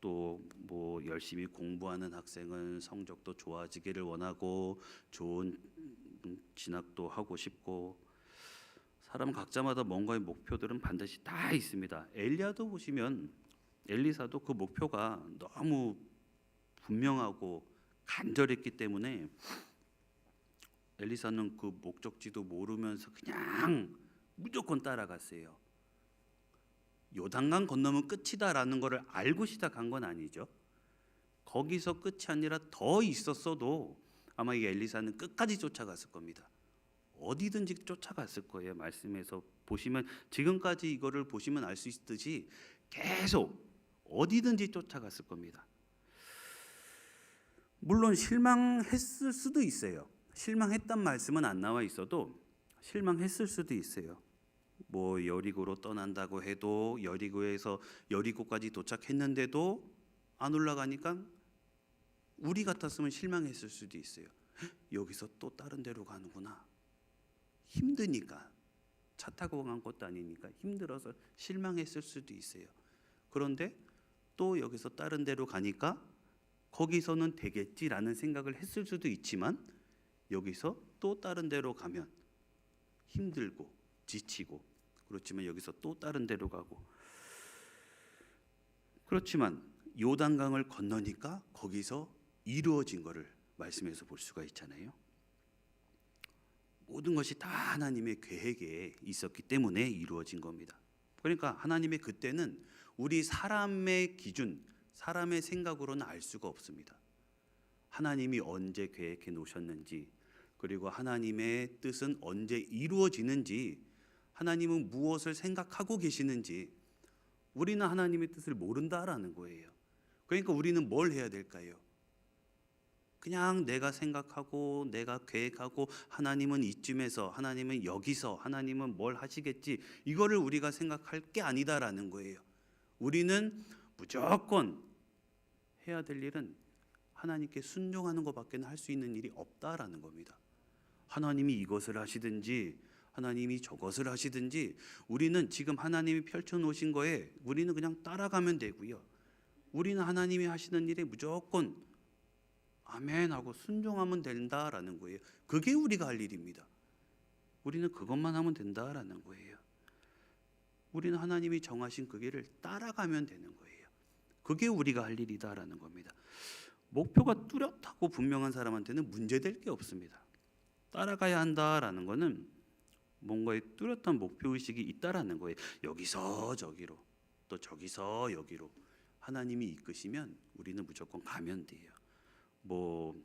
또 뭐 열심히 공부하는 학생은 성적도 좋아지기를 원하고, 좋은 진학도 하고 싶고, 사람 각자마다 뭔가의 목표들은 반드시 다 있습니다. 엘리야도 보시면 엘리사도 그 목표가 너무 분명하고 간절했기 때문에 엘리사는 그 목적지도 모르면서 그냥 무조건 따라갔어요. 요단강 건너면 끝이다라는 것을 알고 시작한 건 아니죠. 거기서 끝이 아니라 더 있었어도 아마 이 엘리사는 끝까지 쫓아갔을 겁니다. 어디든지 쫓아갔을 거예요. 말씀에서 보시면, 지금까지 이거를 보시면 알 수 있듯이 계속 어디든지 쫓아갔을 겁니다. 물론 실망했을 수도 있어요. 실망했단 말씀은 안 나와 있어도 실망했을 수도 있어요. 뭐 여리고로 떠난다고 해도 여리고에서 여리고까지 도착했는데도 안 올라가니까 우리 같았으면 실망했을 수도 있어요. 여기서 또 다른 데로 가는구나. 힘드니까, 차 타고 간 것도 아니니까 힘들어서 실망했을 수도 있어요. 그런데 또 여기서 다른 데로 가니까 거기서는 되겠지라는 생각을 했을 수도 있지만, 여기서 또 다른 데로 가면 힘들고 지치고, 그렇지만 여기서 또 다른 데로 가고, 그렇지만 요단강을 건너니까 거기서 이루어진 것을 말씀에서 볼 수가 있잖아요. 모든 것이 다 하나님의 계획에 있었기 때문에 이루어진 겁니다. 그러니까 하나님의 그때는 우리 사람의 기준, 사람의 생각으로는 알 수가 없습니다. 하나님이 언제 계획해 놓으셨는지, 그리고 하나님의 뜻은 언제 이루어지는지, 하나님은 무엇을 생각하고 계시는지 우리는 하나님의 뜻을 모른다라는 거예요. 그러니까 우리는 뭘 해야 될까요? 그냥 내가 생각하고 내가 계획하고 하나님은 이쯤에서, 하나님은 여기서, 하나님은 뭘 하시겠지, 이거를 우리가 생각할 게 아니다라는 거예요. 우리는 무조건 해야 될 일은 하나님께 순종하는 것밖에는 할 수 있는 일이 없다라는 겁니다. 하나님이 이것을 하시든지 하나님이 저것을 하시든지 우리는 지금 하나님이 펼쳐놓으신 거에 우리는 그냥 따라가면 되고요. 우리는 하나님이 하시는 일에 무조건 아멘 하고 순종하면 된다라는 거예요. 그게 우리가 할 일입니다. 우리는 그것만 하면 된다라는 거예요. 우리는 하나님이 정하신 그 길을 따라가면 되는 거예요. 그게 우리가 할 일이다라는 겁니다. 목표가 뚜렷하고 분명한 사람한테는 문제될 게 없습니다. 따라가야 한다라는 거는 뭔가의 뚜렷한 목표의식이 있다라는 거예요. 여기서 저기로, 또 저기서 여기로 하나님이 이끄시면 우리는 무조건 가면 돼요. 뭐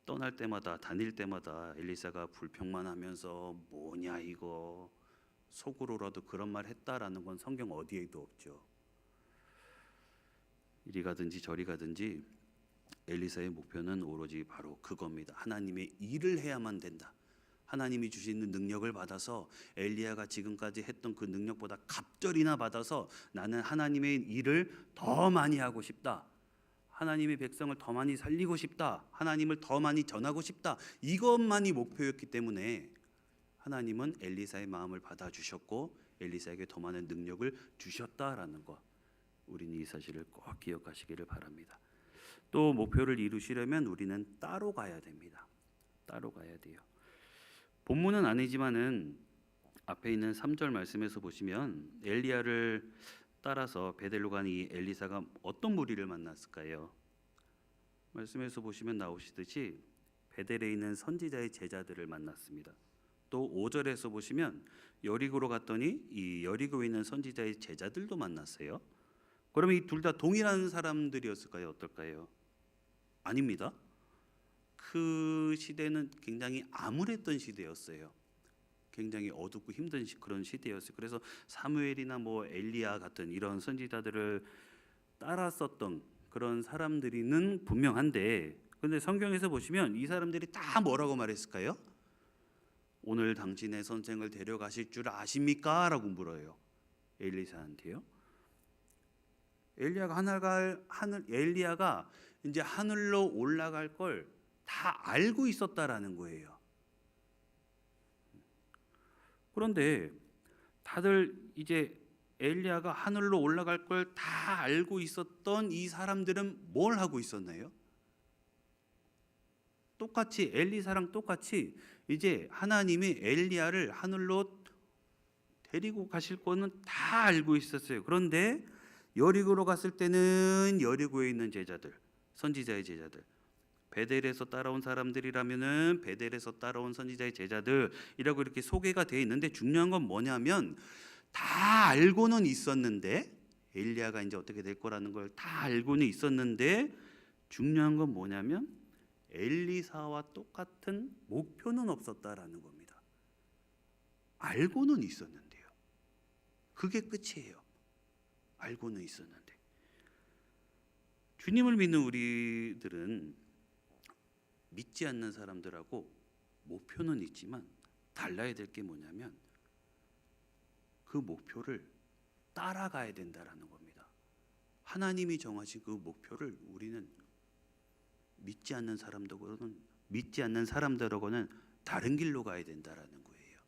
떠날 때마다, 다닐 때마다 엘리사가 불평만 하면서 뭐냐 이거, 속으로라도 그런 말 했다라는 건 성경 어디에도 없죠. 이리 가든지 저리 가든지 엘리사의 목표는 오로지 바로 그겁니다. 하나님의 일을 해야만 된다. 하나님이 주시는 능력을 받아서 엘리야가 지금까지 했던 그 능력보다 갑절이나 받아서 나는 하나님의 일을 더 많이 하고 싶다. 하나님의 백성을 더 많이 살리고 싶다. 하나님을 더 많이 전하고 싶다. 이것만이 목표였기 때문에 하나님은 엘리사의 마음을 받아주셨고 엘리사에게 더 많은 능력을 주셨다라는 것, 우리는 이 사실을 꼭 기억하시기를 바랍니다. 또 목표를 이루시려면 우리는 따로 가야 됩니다. 따로 가야 돼요. 본문은 아니지만은 앞에 있는 3절 말씀에서 보시면 엘리야를 따라서 베델로 간 이 엘리사가 어떤 무리를 만났을까요? 말씀에서 보시면 나오시듯이 베델에 있는 선지자의 제자들을 만났습니다. 또 5절에서 보시면 여리고로 갔더니 이 여리고에 있는 선지자의 제자들도 만났어요. 그러면 이 둘 다 동일한 사람들이었을까요? 어떨까요? 아닙니다. 그 시대는 굉장히 암울했던 시대였어요. 굉장히 어둡고 힘든 그런 시대였어요. 그래서 사무엘이나 뭐 엘리야 같은 이런 선지자들을 따랐었던 그런 사람들이는 분명한데, 근데 성경에서 보시면 이 사람들이 다 뭐라고 말했을까요? 오늘 당신의 선생을 데려가실 줄 아십니까? 라고 물어요. 엘리사한테요. 엘리야가 이제 하늘로 올라갈 걸 다 알고 있었다라는 거예요. 그런데 다들 이제 엘리야가 하늘로 올라갈 걸 다 알고 있었던 이 사람들은 뭘 하고 있었나요? 똑같이 엘리사랑 똑같이 이제 하나님이 엘리야를 하늘로 데리고 가실 거는 다 알고 있었어요. 그런데 여리고로 갔을 때는 여리고에 있는 제자들, 선지자의 제자들, 베델에서 따라온 사람들이라면은 베델에서 따라온 선지자의 제자들이라고 이렇게 소개가 되어 있는데, 중요한 건 뭐냐면 다 알고는 있었는데, 엘리야가 이제 어떻게 될 거라는 걸 다 알고는 있었는데, 중요한 건 뭐냐면 엘리사와 똑같은 목표는 없었다라는 겁니다. 알고는 있었는데요. 그게 끝이에요. 알고는 있었는데. 주님을 믿는 우리들은 믿지 않는 사람들하고 목표는 있지만 달라야 될 게 뭐냐면 그 목표를 따라가야 된다라는 겁니다. 하나님이 정하신 그 목표를 우리는 믿지 않는 사람들하고는 다른 길로 가야 된다라는 거예요.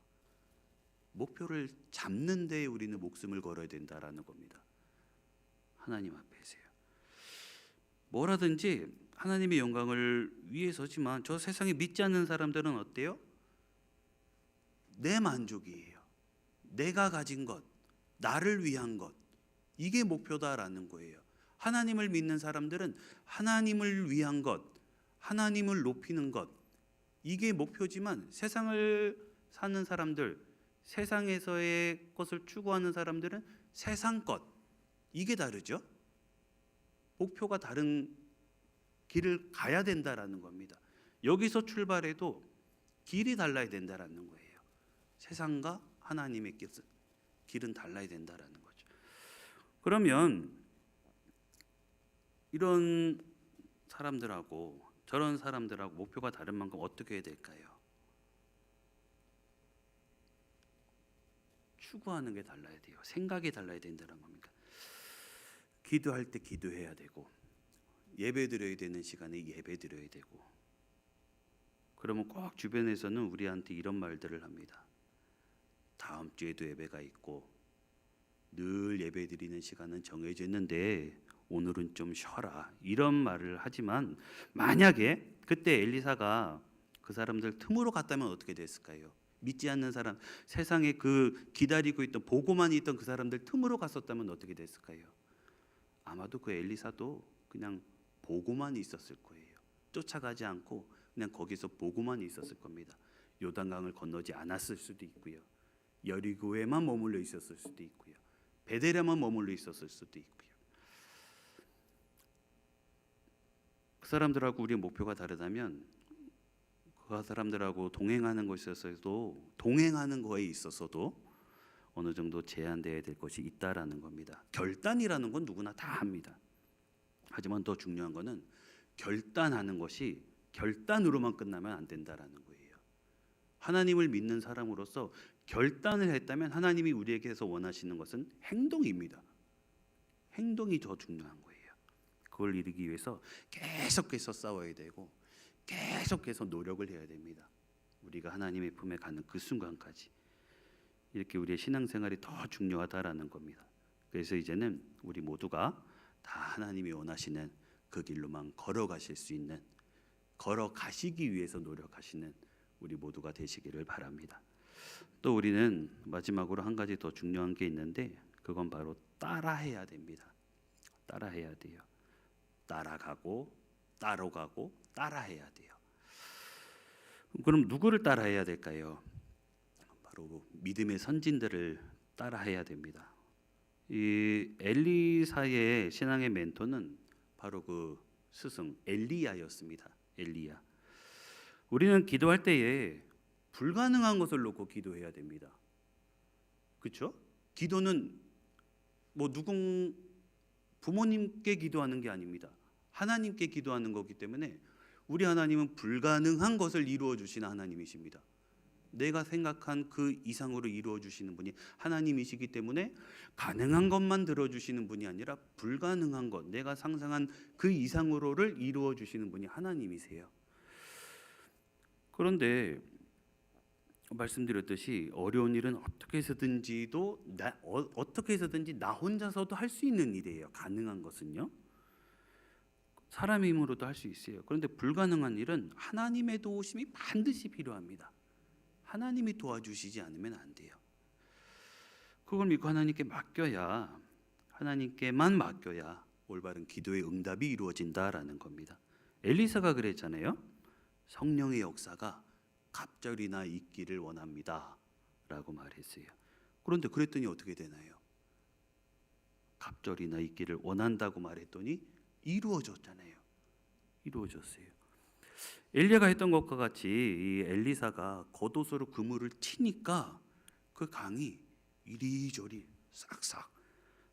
목표를 잡는 데에 우리는 목숨을 걸어야 된다라는 겁니다. 하나님 앞에서요. 뭐라든지 하나님의 영광을 위해서지만 저 세상에 믿지 않는 사람들은 어때요? 내 만족이에요. 내가 가진 것, 나를 위한 것, 이게 목표다라는 거예요. 하나님을 믿는 사람들은 하나님을 위한 것, 하나님을 높이는 것, 이게 목표지만 세상을 사는 사람들, 세상에서의 것을 추구하는 사람들은 세상 것, 이게 다르죠. 목표가 다른 길을 가야 된다라는 겁니다. 여기서 출발해도 길이 달라야 된다라는 거예요. 세상과 하나님의 길은 달라야 된다라는 거죠. 그러면 이런 사람들하고 저런 사람들하고 목표가 다른 만큼 어떻게 해야 될까요? 추구하는 게 달라야 돼요. 생각이 달라야 된다는 겁니다. 기도할 때 기도해야 되고, 예배 드려야 되는 시간에 예배 드려야 되고, 그러면 꼭 주변에서는 우리한테 이런 말들을 합니다. 다음 주에도 예배가 있고 늘 예배 드리는 시간은 정해져 있는데 오늘은 좀 쉬어라, 이런 말을 하지만 만약에 그때 엘리사가 그 사람들 틈으로 갔다면 어떻게 됐을까요? 믿지 않는 사람, 세상에 그 기다리고 있던, 보고만 있던 그 사람들 틈으로 갔었다면 어떻게 됐을까요? 아마도 그 엘리사도 그냥 보고만 있었을 거예요. 쫓아가지 않고 그냥 거기서 보고만 있었을 겁니다. 요단강을 건너지 않았을 수도 있고요, 여리고에만 머물러 있었을 수도 있고요, 베델에만 머물러 있었을 수도 있고요. 그 사람들하고 우리의 목표가 다르다면 그 사람들하고 동행하는 거에 있어서도 어느 정도 제한되어야 될 것이 있다라는 겁니다. 결단이라는 건 누구나 다 합니다. 하지만 더 중요한 것은 결단하는 것이 결단으로만 끝나면 안 된다라는 거예요. 하나님을 믿는 사람으로서 결단을 했다면 하나님이 우리에게서 원하시는 것은 행동입니다. 행동이 더 중요한 거예요. 그걸 이루기 위해서 계속해서 싸워야 되고 계속해서 노력을 해야 됩니다. 우리가 하나님의 품에 가는 그 순간까지. 이렇게 우리의 신앙생활이 더 중요하다라는 겁니다. 그래서 이제는 우리 모두가 다 하나님이 원하시는 그 길로만 걸어가실 수 있는, 걸어가시기 위해서 노력하시는 우리 모두가 되시기를 바랍니다. 또 우리는 마지막으로 한 가지 더 중요한 게 있는데 그건 바로 따라해야 됩니다. 따라해야 돼요. 따라가고 따라가고 따라해야 돼요. 그럼 누구를 따라해야 될까요? 바로 믿음의 선진들을 따라해야 됩니다. 이 엘리사의 신앙의 멘토는 바로 그 스승 엘리야였습니다. 엘리야. 우리는 기도할 때에 불가능한 것을 놓고 기도해야 됩니다. 그렇죠? 기도는 뭐 부모님께 기도하는 게 아닙니다. 하나님께 기도하는 거기 때문에 우리 하나님은 불가능한 것을 이루어 주시는 하나님이십니다. 내가 생각한 그 이상으로 이루어 주시는 분이 하나님이시기 때문에 가능한 것만 들어주시는 분이 아니라 불가능한 것, 내가 상상한 그 이상으로를 이루어 주시는 분이 하나님이세요. 그런데 말씀드렸듯이 어려운 일은 어떻게 해서든지 나 혼자서도 할 수 있는 일이에요. 가능한 것은요, 사람의 힘으로도 할 수 있어요. 그런데 불가능한 일은 하나님의 도우심이 반드시 필요합니다. 하나님이 도와주시지 않으면 안 돼요. 그걸 믿고 하나님께만 맡겨야 올바른 기도의 응답이 이루어진다라는 겁니다. 엘리사가 그랬잖아요. 성령의 역사가 갑절이나 있기를 원합니다 라고 말했어요. 그런데 그랬더니 어떻게 되나요? 갑절이나 있기를 원한다고 말했더니 이루어졌잖아요. 이루어졌어요. 엘리야가 했던 것과 같이 이 엘리사가 겉옷으로 그물을 치니까 그 강이 이리저리 싹싹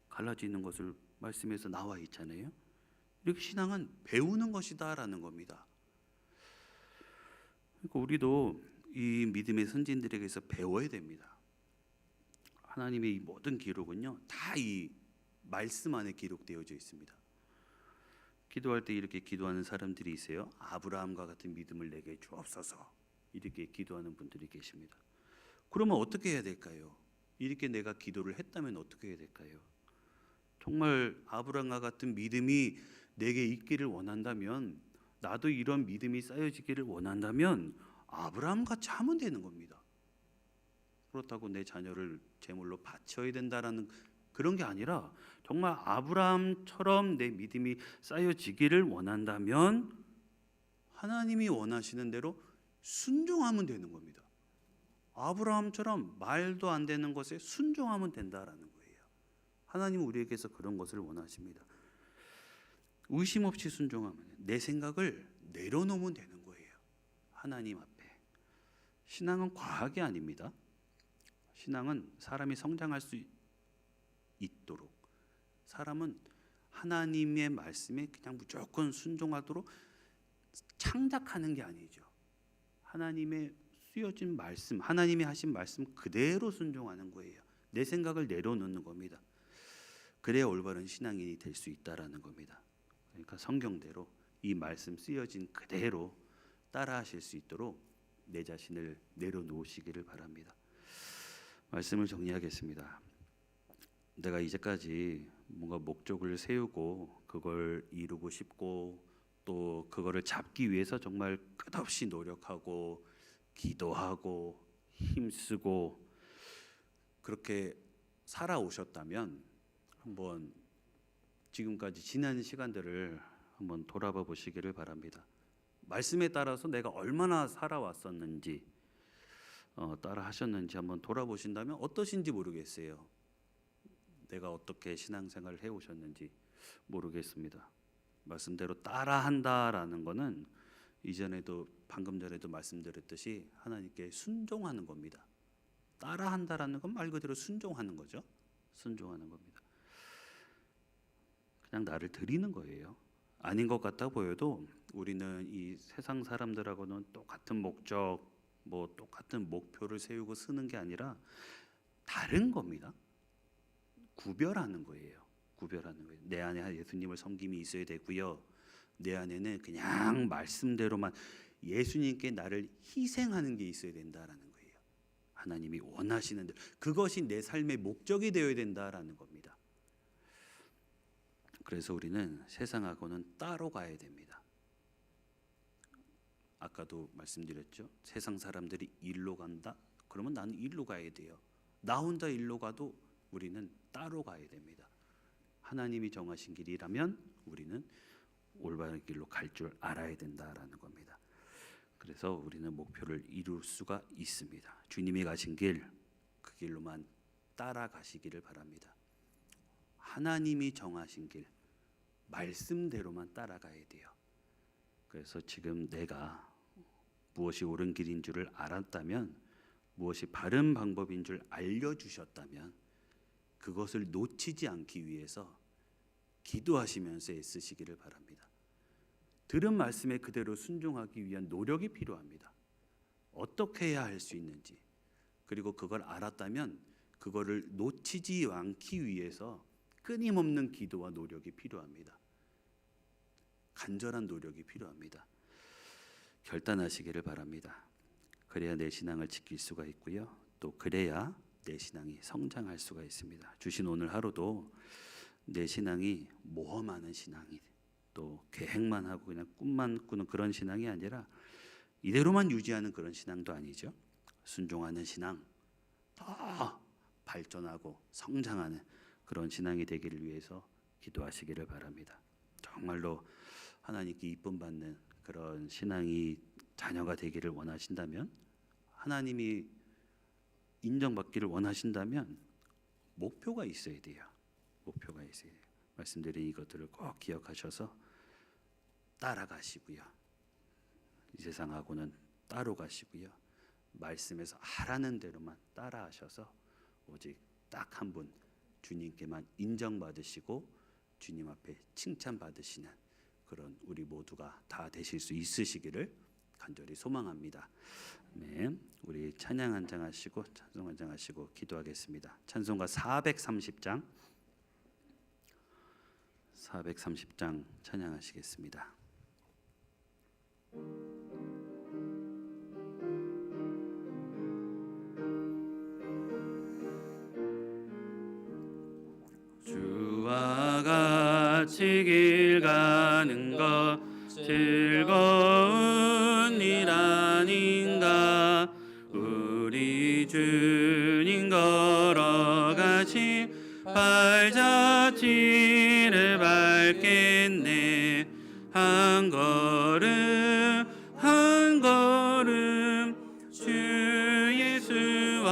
갈라지는 것을 말씀에서 나와 있잖아요. 이렇게 신앙은 배우는 것이다라는 겁니다. 그러니까 우리도 이 믿음의 선진들에게서 배워야 됩니다. 하나님의 이 모든 기록은요, 다 이 말씀 안에 기록되어져 있습니다. 기도할 때 이렇게 기도하는 사람들이 있어요. 아브라함과 같은 믿음을 내게 주옵소서, 이렇게 기도하는 분들이 계십니다. 그러면 어떻게 해야 될까요? 이렇게 내가 기도를 했다면 어떻게 해야 될까요? 정말 아브라함과 같은 믿음이 내게 있기를 원한다면, 나도 이런 믿음이 쌓여지기를 원한다면 아브라함같이 하면 되는 겁니다. 그렇다고 내 자녀를 제물로 바쳐야 된다라는 그런 게 아니라 정말 아브라함처럼 내 믿음이 쌓여지기를 원한다면 하나님이 원하시는 대로 순종하면 되는 겁니다. 아브라함처럼 말도 안 되는 것에 순종하면 된다라는 거예요. 하나님은 우리에게서 그런 것을 원하십니다. 의심 없이 순종하면, 내 생각을 내려놓으면 되는 거예요. 하나님 앞에. 신앙은 과학이 아닙니다. 신앙은 사람이 성장할 수 있도록, 사람은 하나님의 말씀에 그냥 무조건 순종하도록 창작하는 게 아니죠. 하나님의 쓰여진 말씀, 하나님이 하신 말씀 그대로 순종하는 거예요. 내 생각을 내려놓는 겁니다. 그래야 올바른 신앙인이 될 수 있다라는 겁니다. 그러니까 성경대로 이 말씀 쓰여진 그대로 따라하실 수 있도록 내 자신을 내려놓으시기를 바랍니다. 말씀을 정리하겠습니다. 내가 이제까지 뭔가 목적을 세우고 그걸 이루고 싶고 또 그거를 잡기 위해서 정말 끝없이 노력하고 기도하고 힘쓰고 그렇게 살아오셨다면 한번 지금까지 지난 시간들을 한번 돌아봐 보시기를 바랍니다. 말씀에 따라서 내가 얼마나 살아왔었는지 따라 하셨는지 한번 돌아보신다면 어떠신지 모르겠어요. 내가 어떻게 신앙생활을 해오셨는지 모르겠습니다. 말씀대로 따라한다라는 거는 이전에도 방금 전에도 말씀드렸듯이 하나님께 순종하는 겁니다. 따라한다라는 건 말 그대로 순종하는 거죠. 순종하는 겁니다. 그냥 나를 드리는 거예요. 아닌 것 같아 보여도 우리는 이 세상 사람들하고는 똑같은 목적, 뭐 똑같은 목표를 세우고 쓰는 게 아니라 다른 겁니다. 구별하는 거예요. 구별하는 거예요. 내 안에 예수님을 섬김이 있어야 되고요. 내 안에는 그냥 말씀대로만 예수님께 나를 희생하는 게 있어야 된다라는 거예요. 하나님이 원하시는 대로 그것이 내 삶의 목적이 되어야 된다라는 겁니다. 그래서 우리는 세상하고는 따로 가야 됩니다. 아까도 말씀드렸죠. 세상 사람들이 일로 간다? 그러면 나는 일로 가야 돼요. 나 혼자 일로 가도 우리는 따로 가야 됩니다. 하나님이 정하신 길이라면 우리는 올바른 길로 갈 줄 알아야 된다라는 겁니다. 그래서 우리는 목표를 이룰 수가 있습니다. 주님이 가신 길, 그 길로만 따라가시기를 바랍니다. 하나님이 정하신 길, 말씀대로만 따라가야 돼요. 그래서 지금 내가 무엇이 옳은 길인 줄을 알았다면, 무엇이 바른 방법인 줄 알려주셨다면 그것을 놓치지 않기 위해서 기도하시면서 애쓰시기를 바랍니다. 들은 말씀에 그대로 순종하기 위한 노력이 필요합니다. 어떻게 해야 할 수 있는지, 그리고 그걸 알았다면 그거를 놓치지 않기 위해서 끊임없는 기도와 노력이 필요합니다. 간절한 노력이 필요합니다. 결단하시기를 바랍니다. 그래야 내 신앙을 지킬 수가 있고요. 또 그래야 내 신앙이 성장할 수가 있습니다. 주신 오늘 하루도 내 신앙이 모험하는 신앙이, 또 계획만 하고 그냥 꿈만 꾸는 그런 신앙이 아니라 이대로만 유지하는 그런 신앙도 아니죠. 순종하는 신앙, 더 발전하고 성장하는 그런 신앙이 되기를 위해서 기도하시기를 바랍니다. 정말로 하나님께 이쁨 받는 그런 신앙이 자녀가 되기를 원하신다면, 하나님이 인정받기를 원하신다면 목표가 있어야 돼요. 목표가 있어야 돼요. 말씀드린 이것들을 꼭 기억하셔서 따라가시고요. 이 세상하고는 따로 가시고요. 말씀에서 하라는 대로만 따라하셔서 오직 딱 한 분 주님께만 인정받으시고 주님 앞에 칭찬받으시는 그런 우리 모두가 다 되실 수 있으시기를 간절히 소망합니다. 아멘. 우리 찬양 한 장 하시고 찬송 한 장 하시고 기도하겠습니다. 찬송가 430장 찬양하시겠습니다. 주와 같이 길 가는 것 즐거운 일 아닌가. 우리 주님 걸어가신 발자취를 밟겠네. 한 걸음 한 걸음 주 예수와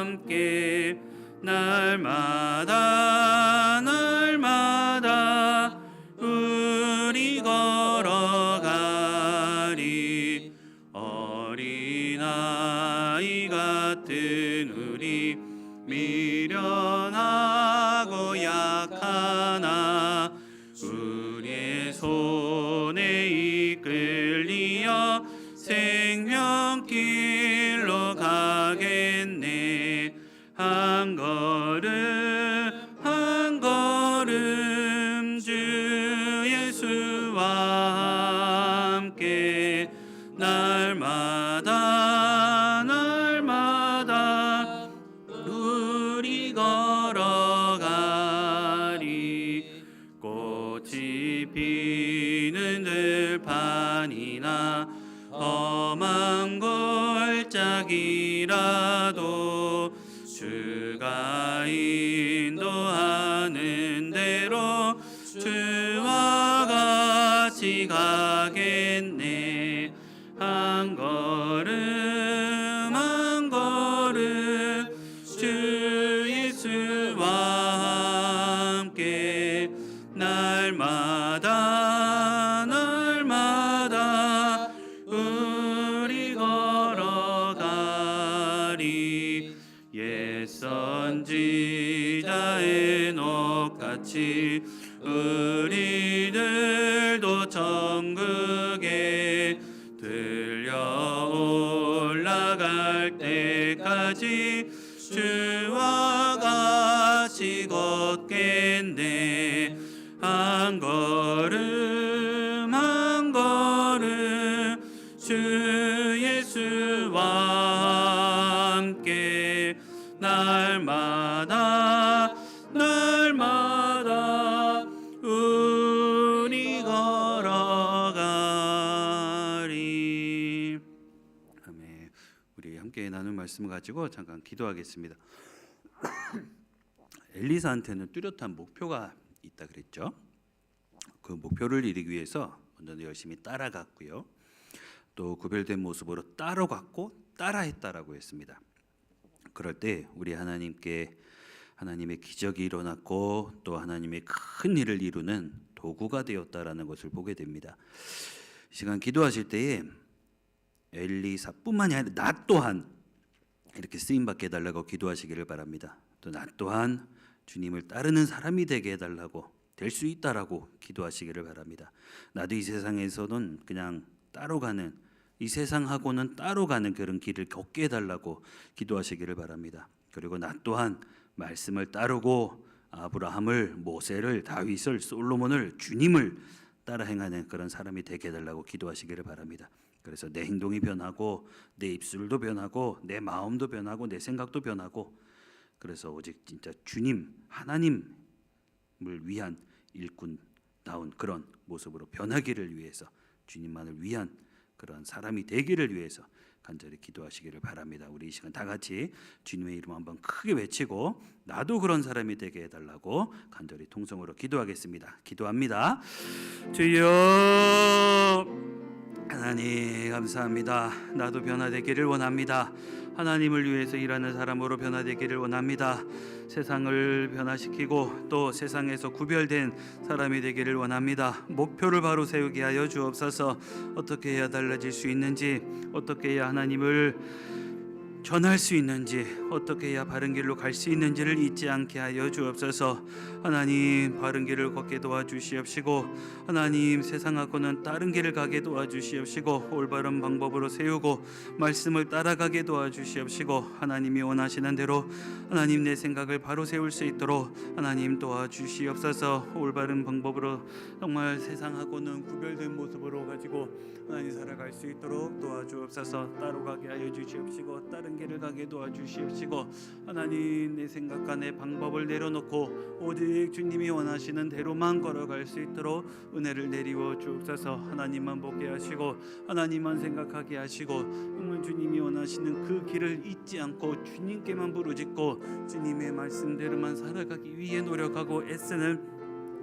함께 날마다 우리 걸어가리. 어린아이 같은 우리 미련하고 고약하나 우리의 손에 이끌리어 생명길로 가겠네. 한 걸음 한 걸음 주 예수와 함께 날마다 날마다 우리 걸어가리. 꽃이 피는 들판이나 험한 골짜기라도 주가 인도하는 대로 주와 같이 가겠네. 한 걸음 한 걸음 주 예수와 함께 날마다 날마다 우리 걸어가리. 옛 선지자의 녹같이 우리들도 천국에 들려 올라갈 때까지 주와 같이 걷겠네. 한 걸음 한 걸음 주 예수와 함께 날마다 날마다 우리 걸어가리. 아멘. 우리 함께 나눈 말씀을 가지고 잠깐 기도하겠습니다. 엘리사한테는 뚜렷한 목표가 있다 그랬죠. 그 목표를 이루기 위해서 먼저 열심히 따라갔고요. 또 구별된 모습으로 따라갔고 따라했다라고 했습니다. 그럴 때 우리 하나님께 하나님의 기적이 일어났고 또 하나님의 큰 일을 이루는 도구가 되었다라는 것을 보게 됩니다. 이 시간 기도하실 때에 엘리사뿐만이 아니라 나 또한 이렇게 쓰임받게 해달라고 기도하시기를 바랍니다. 또 나 또한 주님을 따르는 사람이 되게 해달라고 될 수 있다라고 기도하시기를 바랍니다. 나도 이 세상에서는 그냥 따로 가는, 이 세상하고는 따로 가는 그런 길을 걷게 해달라고 기도하시기를 바랍니다. 그리고 나 또한 말씀을 따르고 아브라함을, 모세를, 다윗을, 솔로몬을, 주님을 따라 행하는 그런 사람이 되게 해달라고 기도하시기를 바랍니다. 그래서 내 행동이 변하고 내 입술도 변하고 내 마음도 변하고 내 생각도 변하고, 그래서 오직 진짜 주님 하나님을 위한 일꾼다운 그런 모습으로 변하기를 위해서, 주님만을 위한 그런 사람이 되기를 위해서 간절히 기도하시기를 바랍니다. 우리 이 시간 다 같이 주님의 이름 한번 크게 외치고 나도 그런 사람이 되게 해달라고 간절히 통성으로 기도하겠습니다. 기도합니다. 주여 하나님 감사합니다. 나도 변화되기를 원합니다. 하나님을 위해서 일하는 사람으로 변화되기를 원합니다. 세상을 변화시키고 또 세상에서 구별된 사람이 되기를 원합니다. 목표를 바로 세우게 하여 주옵소서. 어떻게 해야 달라질 수 있는지, 어떻게 해야 하나님을 전할 수 있는지, 어떻게 해야 바른 길로 갈 수 있는지를 잊지 않게 하여 주옵소서. 하나님 바른 길을 걷게 도와주시옵시고, 하나님 세상하고는 다른 길을 가게 도와주시옵시고, 올바른 방법으로 세우고 말씀을 따라가게 도와주시옵시고, 하나님이 원하시는 대로 하나님 내 생각을 바로 세울 수 있도록 하나님 도와주시옵소서. 올바른 방법으로 정말 세상하고는 구별된 모습으로 가지고 하나님 살아갈 수 있도록 도와주옵소서. 따로 가게 하여 주시옵시고 다른 길을 가게 도와주시옵시고, 하나님 내 생각과 내 방법을 내려놓고 오직 주님이 원하시는 대로만 걸어갈 수 있도록 은혜를 내리워 주옵소서. 하나님만 보게 하시고 하나님만 생각하게 하시고 정말 주님이 원하시는 그 길을 잊지 않고 주님께만 부르짖고 주님의 말씀대로만 살아가기 위해 노력하고 애쓰는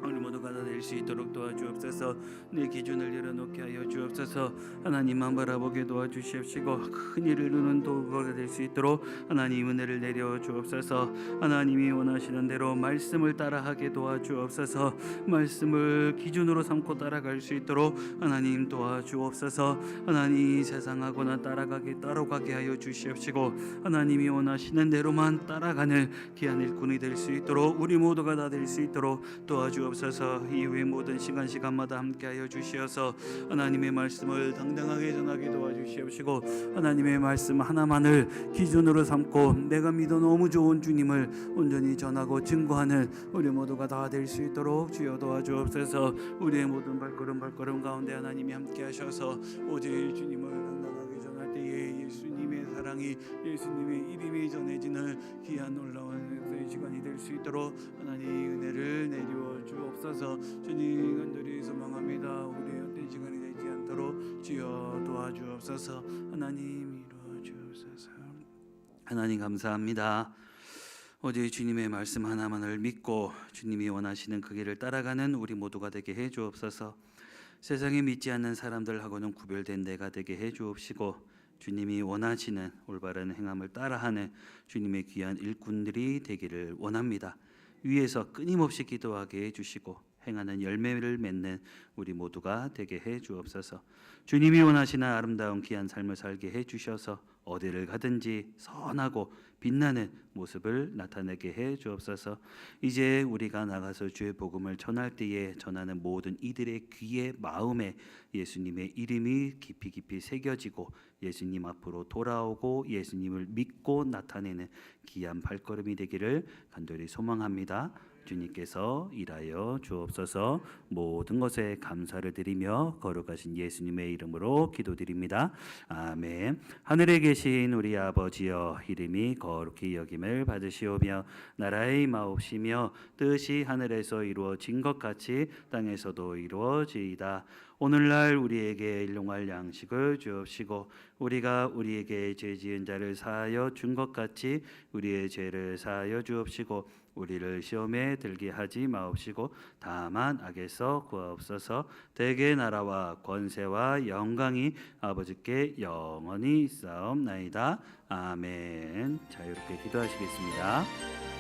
우리 모두가 다 될 수 있도록 도와주옵소서. 내 기준을 열어놓게 하여 주옵소서. 하나님만 바라보게 도와주시옵시고 큰 일을 이루는 도구가 될 수 있도록 하나님 은혜를 내려 주옵소서. 하나님이 원하시는 대로 말씀을 따라하게 도와주옵소서. 말씀을 기준으로 삼고 따라갈 수 있도록 하나님 도와주옵소서. 하나님 세상하고나 따라가게 하여 주시옵시고 하나님이 원하시는 대로만 따라가는 귀한 일꾼이 될 수 있도록 우리 모두가 다 될 수 있도록 도와주옵소서. 이후의 모든 시간마다 함께하여 주시어서 하나님의 말씀을 당당하게 전하게 도와주시옵시고 하나님의 말씀 하나만을 기준으로 삼고 내가 믿어 너무 좋은 주님을 온전히 전하고 증거하는 우리 모두가 다 될 수 있도록 주여 도와주옵소서. 우리의 모든 발걸음 가운데 하나님이 함께하셔서 오직 주님을 당당하게 전할 때에 예수님의 사랑이 예수님의 이름이 전해지는 귀한 놀라운 시간이 될 수 있도록 하나님 은혜를 내려 주옵소서. 주님 간절히 소망합니다. 우리의 어떤 시간이 되지 않도록 주여 도와주옵소서. 하나님 이루어 주옵소서. 하나님 감사합니다. 오직 주님의 말씀 하나만을 믿고 주님이 원하시는 그 길을 따라가는 우리 모두가 되게 해 주옵소서. 세상에 믿지 않는 사람들하고는 구별된 내가 되게 해 주옵시고 주님이 원하시는 올바른 행함을 따라하는 주님의 귀한 일꾼들이 되기를 원합니다. 위에서 끊임없이 기도하게 해주시고 행하는 열매를 맺는 우리 모두가 되게 해 주옵소서. 주님이 원하시는 아름다운 귀한 삶을 살게 해 주셔서 어디를 가든지 선하고 빛나는 모습을 나타내게 해 주옵소서. 이제 우리가 나가서 주의 복음을 전할 때에 전하는 모든 이들의 귀에 마음에 예수님의 이름이 깊이 새겨지고 예수님 앞으로 돌아오고 예수님을 믿고 나타내는 귀한 발걸음이 되기를 간절히 소망합니다. 주님께서 일하여 주옵소서. 모든 것에 감사를 드리며 거룩하신 예수님의 이름으로 기도드립니다. 아멘. 하늘에 계신 우리 아버지여, 이름이 거룩히 여김을 받으시오며 나라의 임하옵시며 뜻이 하늘에서 이루어진 것 같이 땅에서도 이루어지이다. 오늘날 우리에게 일용할 양식을 주옵시고 우리가 우리에게 죄 지은 자를 사하여 준 것 같이 우리의 죄를 사하여 주옵시고 우리를 시험에 들게 하지 마옵시고 다만 악에서 구하옵소서. 대개 나라와 권세와 영광이 아버지께 영원히 있사옵나이다. 아멘. 자유롭게 기도하시겠습니다.